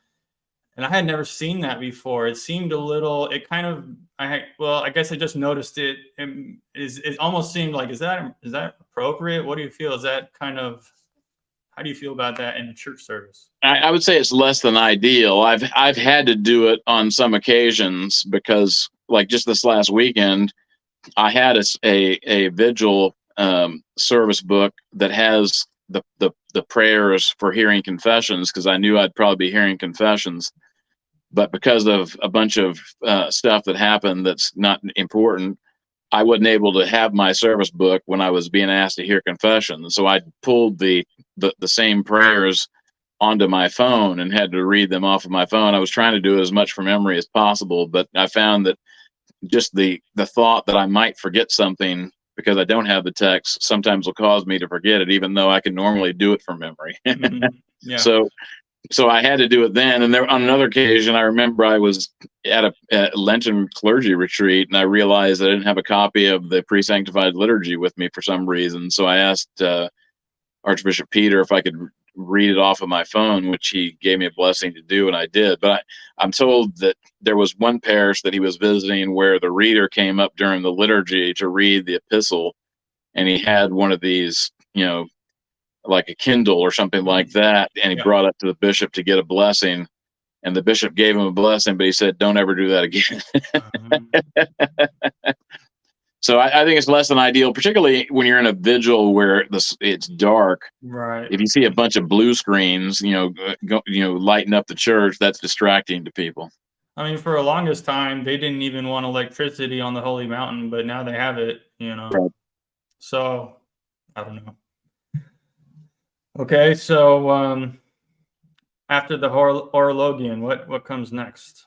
Speaker 2: and I had never seen that before. It seemed a little, I guess I just noticed it. It almost seemed like, is that appropriate? What do you feel? Is that how do you feel about that in a church service?
Speaker 3: I would say it's less than ideal. I've had to do it on some occasions, because like just this last weekend, I had a vigil service book that has the prayers for hearing confessions, because I knew I'd probably be hearing confessions. But because of a bunch of stuff that happened that's not important, I wasn't able to have my service book when I was being asked to hear confession. So I pulled the same prayers onto my phone and had to read them off of my phone. I was trying to do as much from memory as possible, but I found that just the thought that I might forget something because I don't have the text sometimes will cause me to forget it, even though I can normally do it from memory.
Speaker 2: Yeah.
Speaker 3: So I had to do it then. And on another occasion, I remember I was at a Lenten clergy retreat, and I realized I didn't have a copy of the pre-sanctified liturgy with me for some reason. So I asked Archbishop Peter if I could read it off of my phone, which he gave me a blessing to do, and I did. But I'm told that there was one parish that he was visiting where the reader came up during the liturgy to read the epistle, and he had one of these, like a Kindle or something like that, and he brought it to the bishop to get a blessing, and the bishop gave him a blessing, but he said, "Don't ever do that again." So I think it's less than ideal, particularly when you're in a vigil where it's dark.
Speaker 2: Right.
Speaker 3: If you see a bunch of blue screens, lighting up the church, that's distracting to people.
Speaker 2: I mean, for the longest time, they didn't even want electricity on the Holy Mountain, but now they have it,
Speaker 3: Right.
Speaker 2: So, I don't know. Okay, so after the Orologian, what comes next?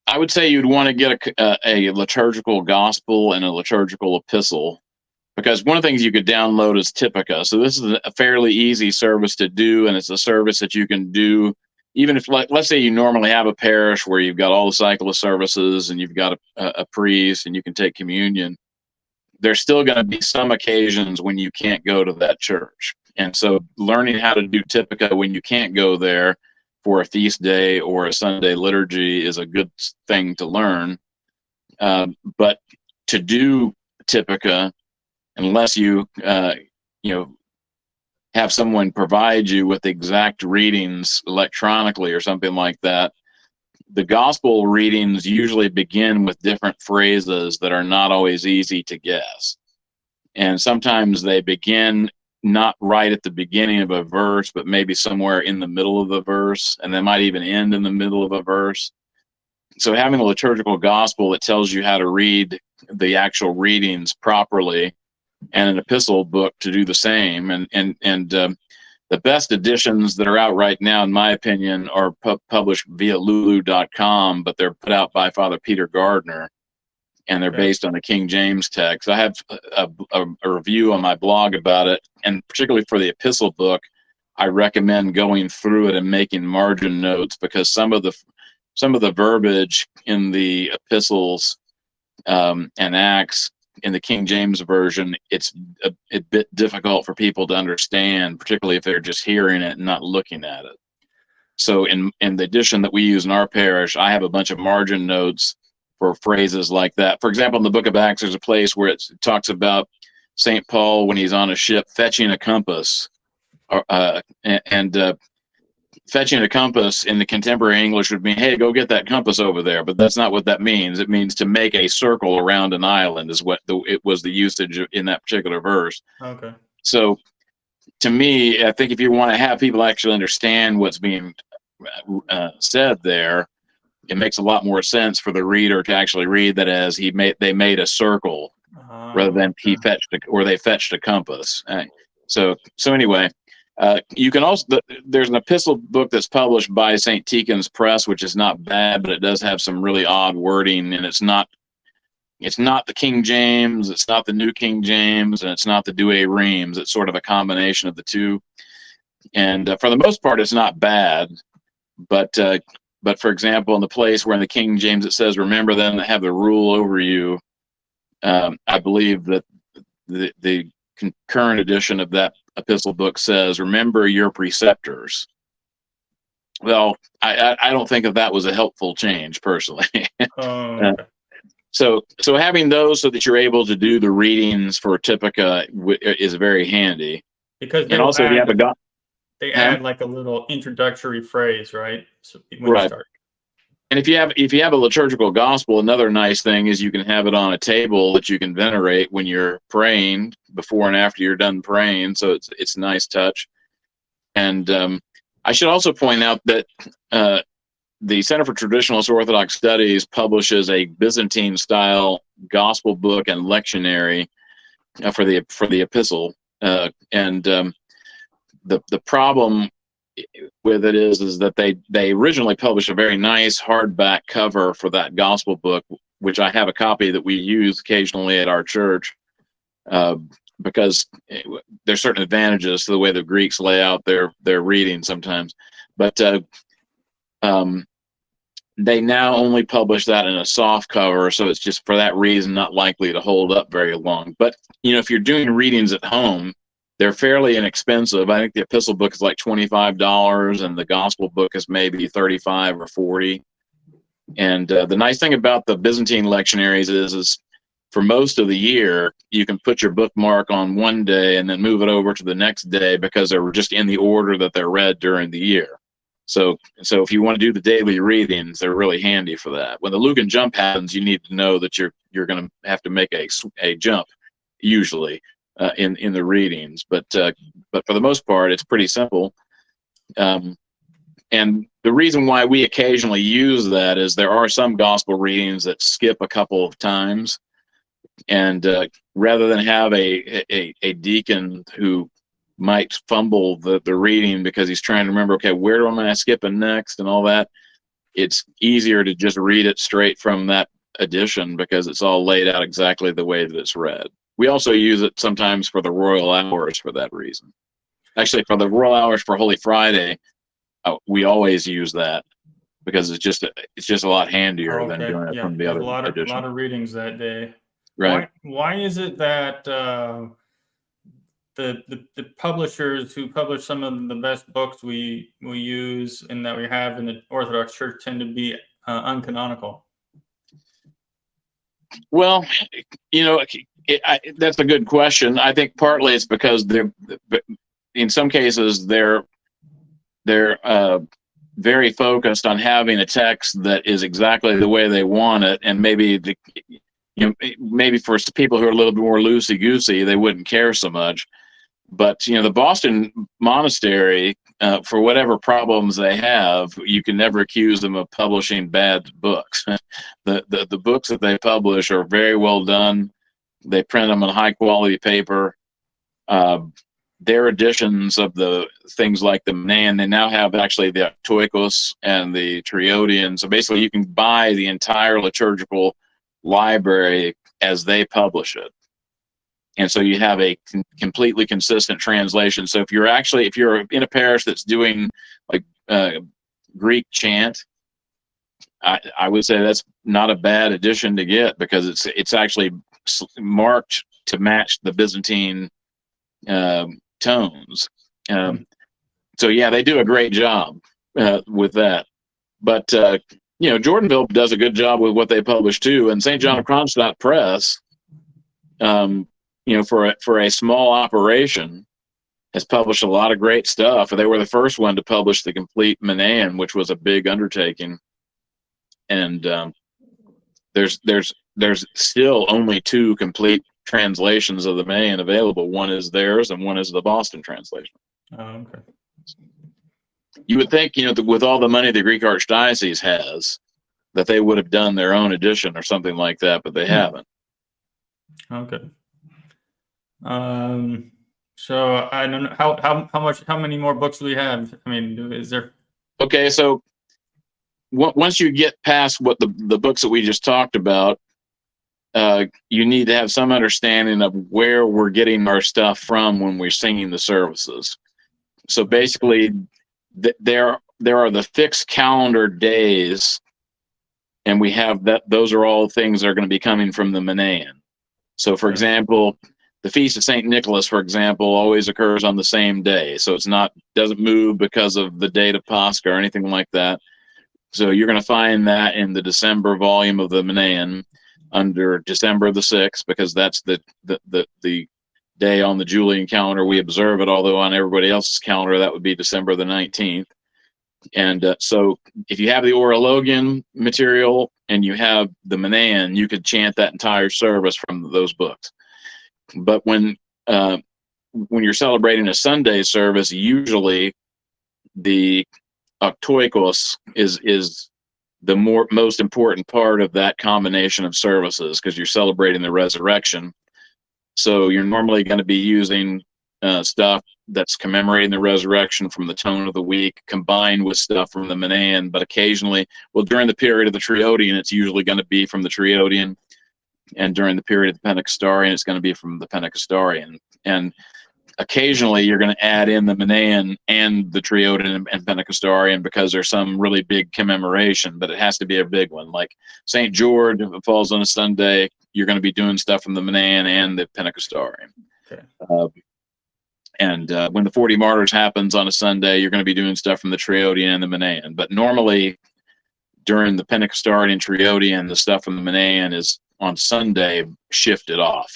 Speaker 3: I would say you'd want to get a liturgical gospel and a liturgical epistle, because one of the things you could download is Typica. So this is a fairly easy service to do, and it's a service that you can do even if, let's say you normally have a parish where you've got all the cycle of services and you've got a priest and you can take communion. There's still going to be some occasions when you can't go to that church. And so learning how to do Typica when you can't go there for a feast day or a Sunday liturgy is a good thing to learn. But to do Typica, unless you have someone provide you with exact readings electronically or something like that, the gospel readings usually begin with different phrases that are not always easy to guess. And sometimes they begin not right at the beginning of a verse, but maybe somewhere in the middle of the verse, and they might even end in the middle of a verse. So having a liturgical gospel that tells you how to read the actual readings properly, and an epistle book to do the same, and the best editions that are out right now, in my opinion, are published via lulu.com, but they're put out by Father Peter Gardner, and they're based on the King James text. I have a review on my blog about it, and particularly for the epistle book, I recommend going through it and making margin notes, because some of the verbiage in the epistles and Acts in the King James version, it's a bit difficult for people to understand, particularly if they're just hearing it and not looking at it. So in the edition that we use in our parish, I have a bunch of margin notes for phrases like that. For example, in the book of Acts, there's a place where it talks about St. Paul when he's on a ship fetching a compass, fetching a compass in the contemporary English would mean, hey, go get that compass over there. But that's not what that means. It means to make a circle around an island is what it was the usage in that particular verse.
Speaker 2: Okay.
Speaker 3: So to me, I think if you want to have people actually understand what's being said there, it makes a lot more sense for the reader to actually read that as they made a circle rather than they fetched a compass. So anyway, you can also, there's an epistle book that's published by St. Tikhon's Press, which is not bad, but it does have some really odd wording, and it's not the King James, it's not the New King James, and it's not the Douay Rheims. It's sort of a combination of the two. And for the most part, it's not bad, but for example, in the place where in the King James it says, remember them that have the rule over you, I believe that the current edition of that epistle book says, remember your preceptors. Well, I don't think that was a helpful change personally. So having those so that you're able to do the readings for Typica is very handy.
Speaker 2: Because
Speaker 3: and also
Speaker 2: they add like a little introductory phrase, right? So when
Speaker 3: right.
Speaker 2: You start.
Speaker 3: And if you have a liturgical gospel, another nice thing is you can have it on a table that you can venerate when you're praying, before and after you're done praying. So it's a nice touch. And I should also point out that the Center for Traditionalist Orthodox Studies publishes a Byzantine-style gospel book and lectionary for the epistle. The problem with it is that they originally published a very nice hardback cover for that gospel book, which I have a copy that we use occasionally at our church, because there's certain advantages to the way the Greeks lay out their reading sometimes. But they now only publish that in a soft cover, so it's just for that reason not likely to hold up very long. But if you're doing readings at home, they're fairly inexpensive. I think the epistle book is like $25, and the gospel book is maybe $35 or $40. And the nice thing about the Byzantine lectionaries is for most of the year, you can put your bookmark on one day and then move it over to the next day, because they're just in the order that they're read during the year. So if you want to do the daily readings, they're really handy for that. When the Lucan jump happens, you need to know that you're going to have to make a jump, usually. In the readings, but for the most part, it's pretty simple. And the reason why we occasionally use that is there are some gospel readings that skip a couple of times, and rather than have a deacon who might fumble the reading because he's trying to remember, okay, where am I skipping next and all that, it's easier to just read it straight from that edition, because it's all laid out exactly the way that it's read. We also use it sometimes for the Royal Hours for that reason. Actually, for the Royal Hours for Holy Friday, we always use that, because it's just a lot handier than doing it from the other edition.
Speaker 2: A lot of readings that day.
Speaker 3: Right.
Speaker 2: Why is it that the publishers who publish some of the best books we use and that we have in the Orthodox Church tend to be uncanonical?
Speaker 3: Well, that's a good question. I think partly it's because in some cases they're very focused on having a text that is exactly the way they want it, and maybe maybe for people who are a little bit more loosey-goosey, they wouldn't care so much. But the Boston monastery, for whatever problems they have, you can never accuse them of publishing bad books. The books that they publish are very well done. They print them on high quality paper. Their editions of the things like the Manan, they now have actually the Octoikos and the Triodian. So basically, you can buy the entire liturgical library as they publish it. And so you have a completely consistent translation. So if you're in a parish that's doing like Greek chant, I would say that's not a bad addition to get, because it's actually marked to match the Byzantine tones. So yeah, they do a great job with that. But Jordanville does a good job with what they publish too. And St. John of Kronstadt Press, for a small operation, has published a lot of great stuff. They were the first one to publish the complete Manan, which was a big undertaking. And there's still only 2 complete translations of the Manan available. One is theirs, and one is the Boston translation.
Speaker 2: Oh, okay.
Speaker 3: You would think, with all the money the Greek Archdiocese has, that they would have done their own edition or something like that, but they haven't.
Speaker 2: Okay. So I don't know how many more books do we have? I mean, is there?
Speaker 3: Okay, so once you get past what the books that we just talked about, you need to have some understanding of where we're getting our stuff from when we're singing the services. So basically, there are the fixed calendar days, and we have that. Those are all things that are going to be coming from the Manan. So, for example, the Feast of St. Nicholas, for example, always occurs on the same day. So doesn't move because of the date of Pascha or anything like that. So you're going to find that in the December volume of the Manan under December the 6th, because that's the day on the Julian calendar we observe it, although on everybody else's calendar that would be December the 19th. And so if you have the Orologian material and you have the Manan, you could chant that entire service from those books. But when you're celebrating a Sunday service, usually the Octoikos is the most important part of that combination of services, because you're celebrating the resurrection. So you're normally going to be using stuff that's commemorating the resurrection from the tone of the week, combined with stuff from the Manan. But occasionally, during the period of the Triodian, it's usually going to be from the Triodian. And during the period of the Pentecostarian, it's going to be from the Pentecostarian. And occasionally, you're going to add in the Manan and the Triodian and Pentecostarian, because there's some really big commemoration, but it has to be a big one. Like St. George, if it falls on a Sunday, you're going to be doing stuff from the Manan and the Pentecostarian.
Speaker 2: Okay.
Speaker 3: And when the 40 Martyrs happens on a Sunday, you're going to be doing stuff from the Triodian and the Manan. But normally, during the Pentecostarian and Triodian, the stuff from the Manan is on Sunday shifted off.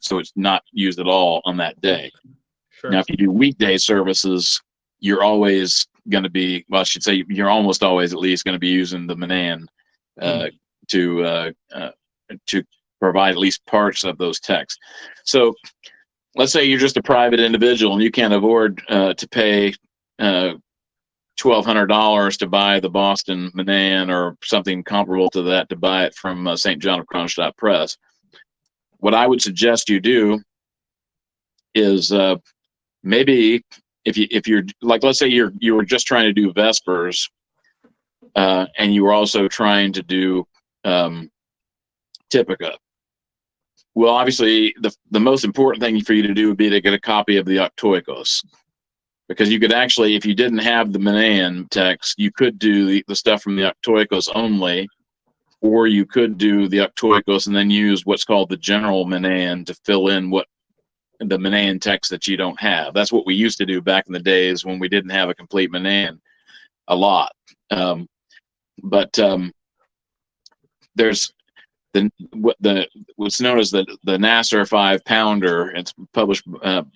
Speaker 3: So it's not used at all on that day.
Speaker 2: Sure.
Speaker 3: Now, if you do weekday services, you're always going to be, well, I should say you're almost always at least going to be using the Manan to provide at least parts of those texts. So let's say you're just a private individual and you can't afford to pay $1,200 to buy the Boston Manan or something comparable to that, to buy it from St. John of Kronstadt Press. What I would suggest you do is maybe if you're like, let's say you were just trying to do Vespers and you were also trying to do Typica. Well, obviously, the most important thing for you to do would be to get a copy of the Octoikos. Because you could actually, if you didn't have the Manan text, you could do the stuff from the Octoikos only, or you could do the Octoikos and then use what's called the general Manan to fill in what the Manan text that you don't have. That's what we used to do back in the days when we didn't have a complete Manan a lot. There's what's known as the Nasser 5-pounder. It's published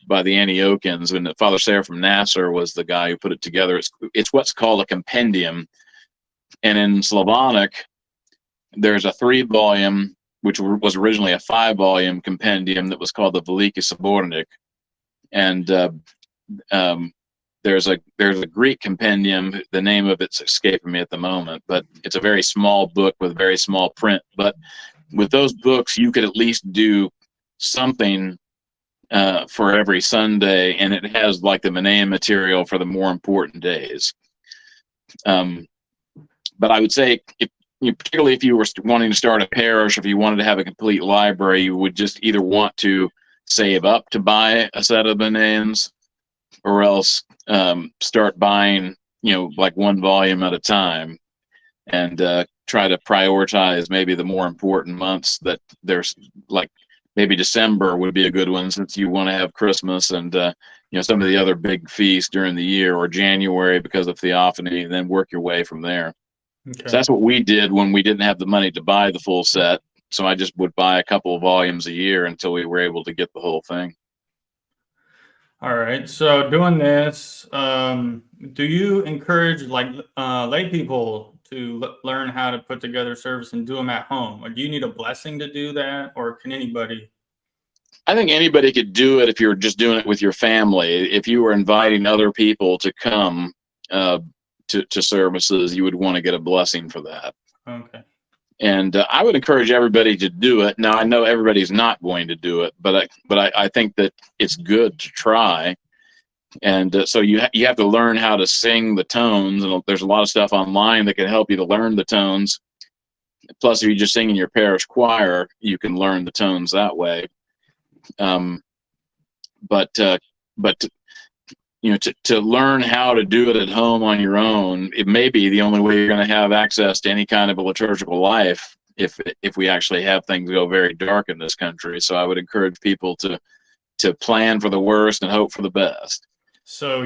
Speaker 3: by the Antiochians, and Father Seraphim Nasser was the guy who put it together. It's what's called a compendium, and in Slavonic, there's a 3-volume, which was originally a 5-volume compendium that was called the Veliki Sabornik, and there's a Greek compendium. The name of it's escaping me at the moment, but it's a very small book with very small print. But with those books, you could at least do something for every Sunday, and it has like the Manean material for the more important days. But I would say, particularly if you were wanting to start a parish, if you wanted to have a complete library, you would just either want to save up to buy a set of Maneans, or else start buying, like one volume at a time, and try to prioritize maybe the more important months. That there's like maybe December would be a good one, since you want to have Christmas and some of the other big feasts during the year, or January because of Theophany, and then work your way from there.
Speaker 2: Okay.
Speaker 3: So that's what we did when we didn't have the money to buy the full set. So I just would buy a couple of volumes a year until we were able to get the whole thing.
Speaker 2: All right. So doing this, do you encourage lay people to learn how to put together service and do them at home? Or do you need a blessing to do that, or can anybody?
Speaker 3: I think anybody could do it if you're just doing it with your family. If you were inviting other people to come to services, you would want to get a blessing for that.
Speaker 2: Okay.
Speaker 3: And I would encourage everybody to do it. Now, I know everybody's not going to do it, but I think that it's good to try. And so you have to learn how to sing the tones, and there's a lot of stuff online that can help you to learn the tones. Plus, if you just sing in your parish choir, you can learn the tones that way. But to learn how to do it at home on your own, it may be the only way you're going to have access to any kind of a liturgical life if we actually have things go very dark in this country. So I would encourage people to plan for the worst and hope for the best.
Speaker 2: So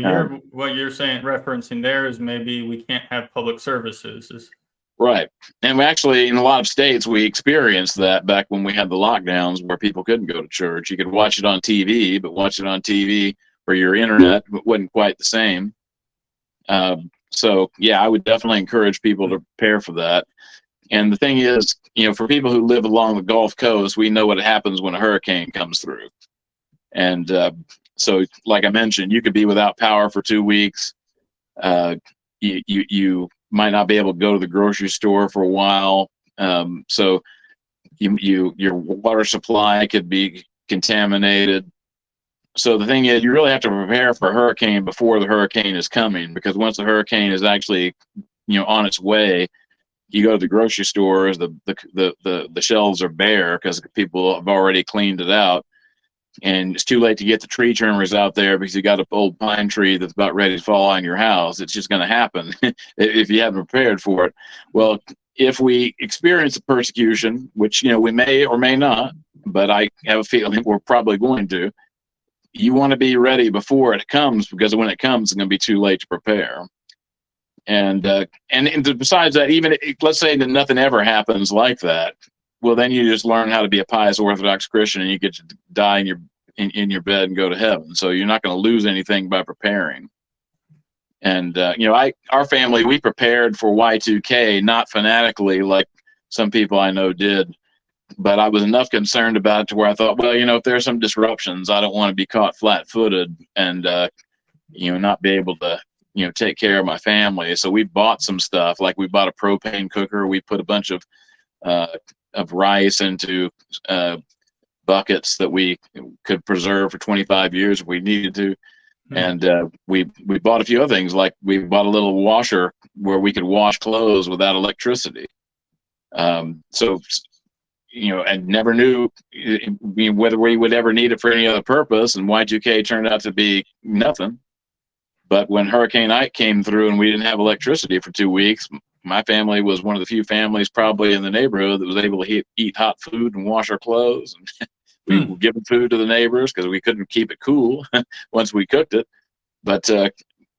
Speaker 2: what you're saying, referencing there, is maybe we can't have public services.
Speaker 3: Right. And we actually, in a lot of states, we experienced that back when we had the lockdowns, where people couldn't go to church. You could watch it on TV, but watch it on TV or your internet wasn't quite the same. So yeah, I would definitely encourage people to prepare for that. And the thing is, for people who live along the Gulf Coast, we know what happens when a hurricane comes through. And so, like I mentioned, you could be without power for 2 weeks. You might not be able to go to the grocery store for a while. So your water supply could be contaminated. So the thing is, you really have to prepare for a hurricane before the hurricane is coming, because once the hurricane is actually, on its way, you go to the grocery stores, the shelves are bare because people have already cleaned it out, and it's too late to get the tree trimmers out there because you got an old pine tree that's about ready to fall on your house. It's just going to happen if you haven't prepared for it. Well, if we experience a persecution, which we may or may not, but I have a feeling we're probably going to, you want to be ready before it comes, because when it comes, it's going to be too late to prepare. And besides that, even let's say that nothing ever happens like that, well, then you just learn how to be a pious Orthodox Christian, and you get to die in your bed and go to heaven. So you're not going to lose anything by preparing. And our family, we prepared for Y2K, not fanatically like some people I know did. But I was enough concerned about it to where I thought, well, if there's some disruptions, I don't want to be caught flat-footed and, not be able to, take care of my family. So we bought some stuff, like we bought a propane cooker. We put a bunch of rice into buckets that we could preserve for 25 years if we needed to. And we bought a few other things, like we bought a little washer where we could wash clothes without electricity. And never knew whether we would ever need it for any other purpose. And Y2K turned out to be nothing. But when Hurricane Ike came through and we didn't have electricity for 2 weeks, my family was one of the few families probably in the neighborhood that was able to eat hot food and wash our clothes. And we were giving food to the neighbors because we couldn't keep it cool once we cooked it. But so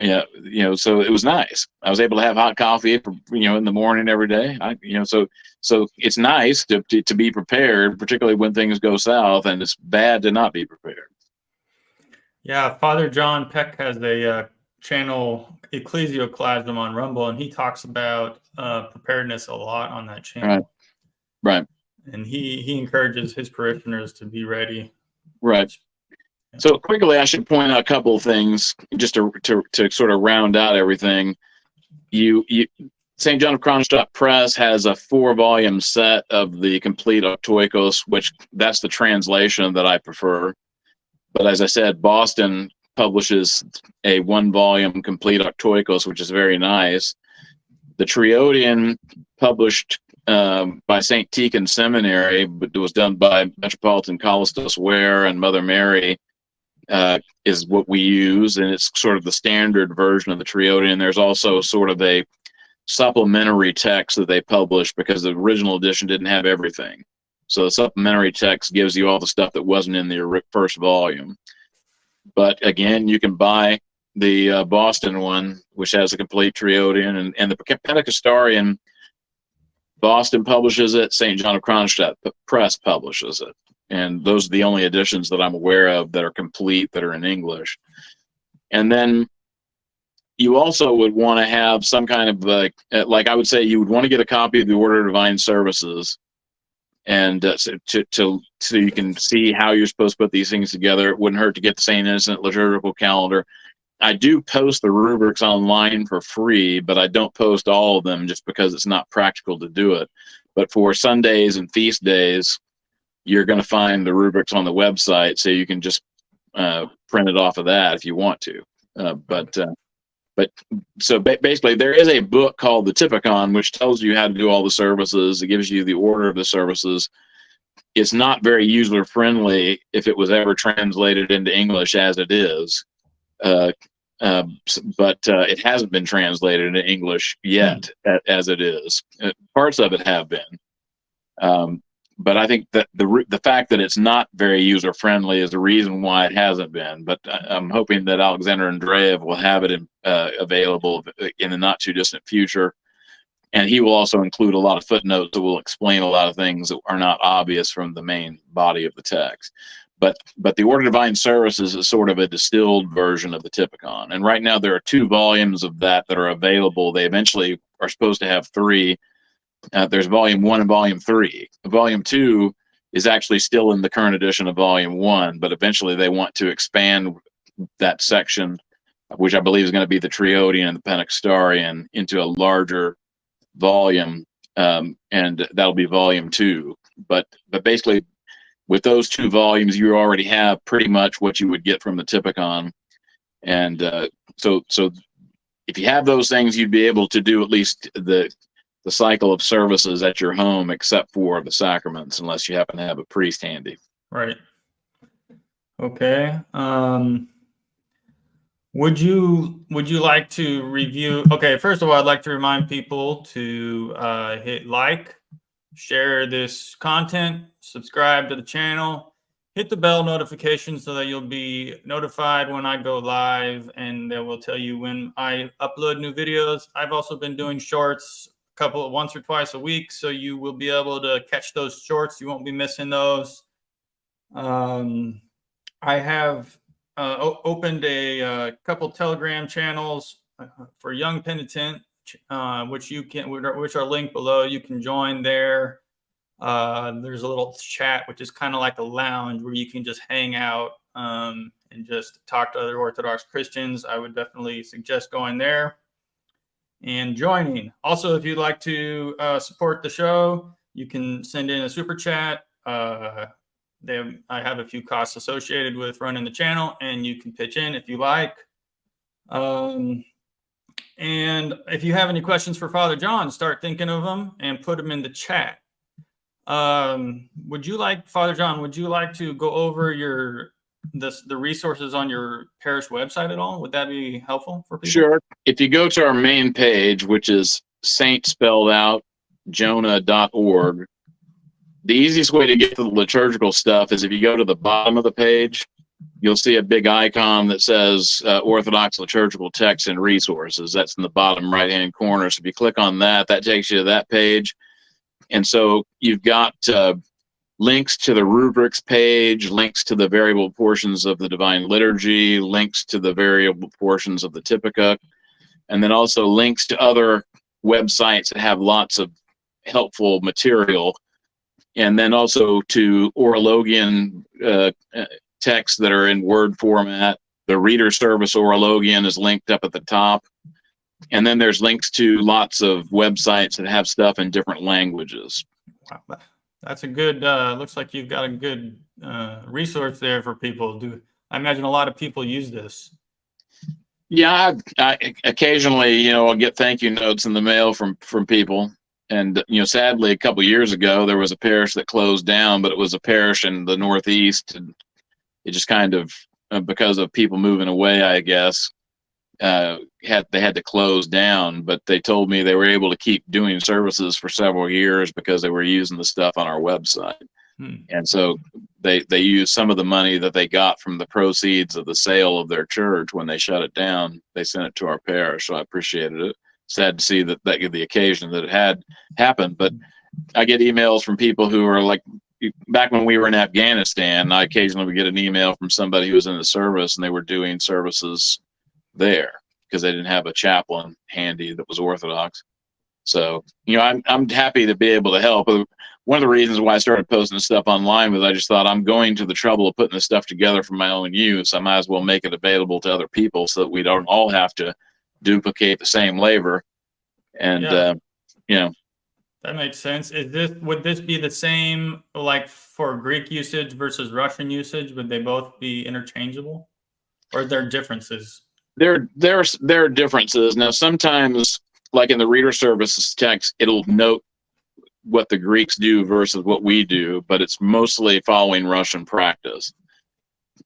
Speaker 3: it was nice. I was able to have hot coffee, in the morning every day. So it's nice to be prepared, particularly when things go south, and it's bad to not be prepared.
Speaker 2: Yeah, Father John Peck has a channel, Ecclesioclasm, on Rumble, and he talks about preparedness a lot on that channel.
Speaker 3: Right.
Speaker 2: And he encourages his parishioners to be ready.
Speaker 3: Right. So quickly, I should point out a couple of things just to sort of round out everything. St. John of Kronstadt Press has a 4-volume set of the complete Octoikos, which that's the translation that I prefer. But as I said, Boston publishes a 1-volume complete Octoikos, which is very nice. The Triodian, published by St. Tikhon Seminary, but it was done by Metropolitan Kallistos Ware and Mother Mary, is what we use, and it's sort of the standard version of the Triodian. There's also sort of a supplementary text that they published because the original edition didn't have everything. So the supplementary text gives you all the stuff that wasn't in the first volume. But again, you can buy the Boston one, which has a complete Triodian, and the Pentecostarian, Boston publishes it, St. John of Kronstadt Press publishes it. And those are the only editions that I'm aware of that are complete, that are in English. And then you also would want to have some kind of like I would say you would want to get a copy of the Order of Divine Services, and so you can see how you're supposed to put these things together. It wouldn't hurt to get the St. Innocent liturgical calendar. I do post the rubrics online for free, but I don't post all of them just because it's not practical to do it. But for Sundays and feast days, you're going to find the rubrics on the website, so you can just print it off of that if you want to. So basically, there is a book called the Typicon, which tells you how to do all the services. It gives you the order of the services. It's not very user-friendly if it was ever translated into English as it is, but it hasn't been translated into English yet as it is. Parts of it have been. But I think that the fact that it's not very user-friendly is the reason why it hasn't been. But I'm hoping that Alexander Andreev will have it available in the not-too-distant future. And he will also include a lot of footnotes that will explain a lot of things that are not obvious from the main body of the text. But the Order of Divine Services is sort of a distilled version of the Typicon. And right now there are 2 volumes of that are available. They eventually are supposed to have 3. There's volume 1 and volume 3. Volume 2 is actually still in the current edition of volume 1, but eventually they want to expand that section, which I believe is going to be the Triodian and the Pentecostarian, into a larger volume, and that'll be volume 2. But basically, with those 2 volumes, you already have pretty much what you would get from the Typicon, and so if you have those things, you'd be able to do at least the cycle of services at your home, except for the sacraments, unless you happen to have a priest handy.
Speaker 2: Right. Okay. Would you like to review? Okay, first of all, I'd like to remind people to hit like, share this content, subscribe to the channel, hit the bell notification so that you'll be notified when I go live, and that will tell you when I upload new videos. I've also been doing shorts once or twice a week, so you will be able to catch those shorts. You won't be missing those. I have opened a couple Telegram channels for Young Penitent, which are linked below. You can join there. There's a little chat, which is kind of like a lounge where you can just hang out and just talk to other Orthodox Christians. I would definitely suggest going there and joining. Also, if you'd like to support the show, you can send in a super chat. I have a few costs associated with running the channel, and you can pitch in if you like. And if you have any questions for Father John, start thinking of them and put them in the chat. Father John, would you like to go over the resources on your parish website at all? Would that be helpful for people?
Speaker 3: Sure. If you go to our main page, which is saint-jonah.org, the easiest way to get to the liturgical stuff is if you go to the bottom of the page, you'll see a big icon that says Orthodox Liturgical Texts and Resources. That's in the bottom right-hand corner. So if you click on that, that takes you to that page. And so you've got links to the rubrics page, links to the variable portions of the Divine Liturgy, links to the variable portions of the Typica, and then also links to other websites that have lots of helpful material, and then also to Orologian texts that are in Word format. The reader service Orologian is linked up at the top. And then there's links to lots of websites that have stuff in different languages.
Speaker 2: Wow. That's a good, looks like you've got a good resource there for people. I imagine a lot of people use this.
Speaker 3: Yeah, I occasionally, I'll get thank you notes in the mail from people. And, sadly, a couple of years ago, there was a parish that closed down, but it was a parish in the Northeast. And it just kind of, because of people moving away, I guess, they had to close down. But they told me they were able to keep doing services for several years because they were using the stuff on our website. And so they used some of the money that they got from the proceeds of the sale of their church. When they shut it down, they sent it to our parish. So I appreciated it. Sad to see that the occasion that it had happened. But I get emails from people who are like, back when we were in Afghanistan, I occasionally would get an email from somebody who was in the service, and they were doing services there because they didn't have a chaplain handy that was Orthodox. So, I'm happy to be able to help. One of the reasons why I started posting this stuff online was I just thought, I'm going to the trouble of putting this stuff together for my own use. I might as well make it available to other people so that we don't all have to duplicate the same labor. And,
Speaker 2: that makes sense. Would this be the same, like for Greek usage versus Russian usage? Would they both be interchangeable, or are there differences? There
Speaker 3: are differences. Now, sometimes, like in the reader services text, it'll note what the Greeks do versus what we do, but it's mostly following Russian practice.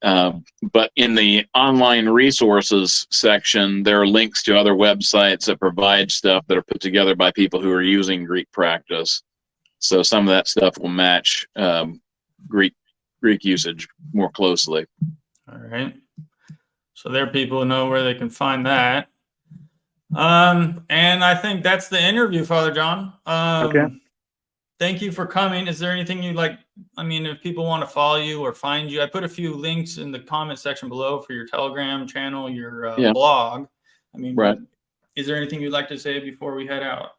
Speaker 3: But in the online resources section, there are links to other websites that provide stuff that are put together by people who are using Greek practice. So some of that stuff will match Greek usage more closely.
Speaker 2: All right. So there people know where they can find that. And I think that's the interview, Father John.
Speaker 3: Okay.
Speaker 2: Thank you for coming. Is there anything you'd like? I mean, if people want to follow you or find you, I put a few links in the comment section below for your Telegram channel, your blog. I mean,
Speaker 3: right.
Speaker 2: Is there anything you'd like to say before we head out?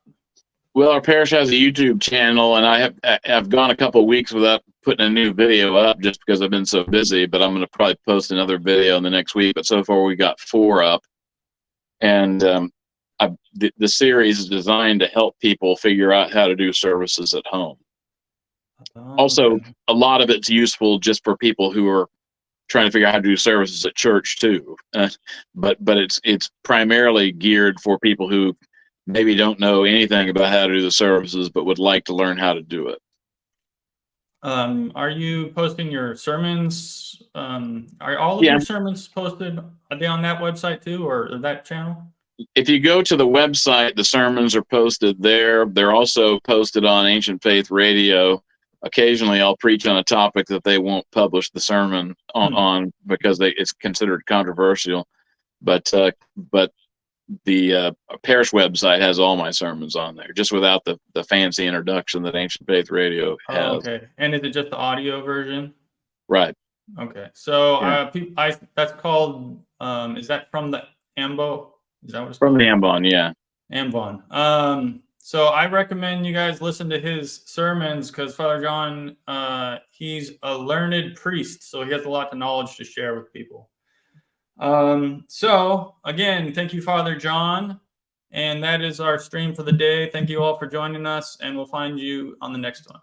Speaker 3: Well, our parish has a YouTube channel, and I have gone a couple of weeks without putting a new video up just because I've been so busy, but I'm going to probably post another video in the next week. But so far we got 4 up. And the series is designed to help people figure out how to do services at home. Also, a lot of it's useful just for people who are trying to figure out how to do services at church too. But it's primarily geared for people who maybe don't know anything about how to do the services, but would like to learn how to do it.
Speaker 2: Are you posting your sermons? Are all of your sermons posted? Are they on that website too, or that channel?
Speaker 3: If you go to the website, the sermons are posted there. They're also posted on Ancient Faith Radio. Occasionally, I'll preach on a topic that they won't publish the sermon on because it's considered controversial. But the parish website has all my sermons on there, just without the fancy introduction that Ancient Faith Radio has.
Speaker 2: Oh, okay. And is it just the audio version?
Speaker 3: Right.
Speaker 2: Okay. So that's called, is that from the AMBO? Is that what it's
Speaker 3: from
Speaker 2: called?
Speaker 3: the Ambon? Yeah.
Speaker 2: Ambon. So I recommend you guys listen to his sermons because Father John, he's a learned priest, so he has a lot of knowledge to share with people. So again, thank you, Father John. And that is our stream for the day. Thank you all for joining us, and we'll find you on the next one.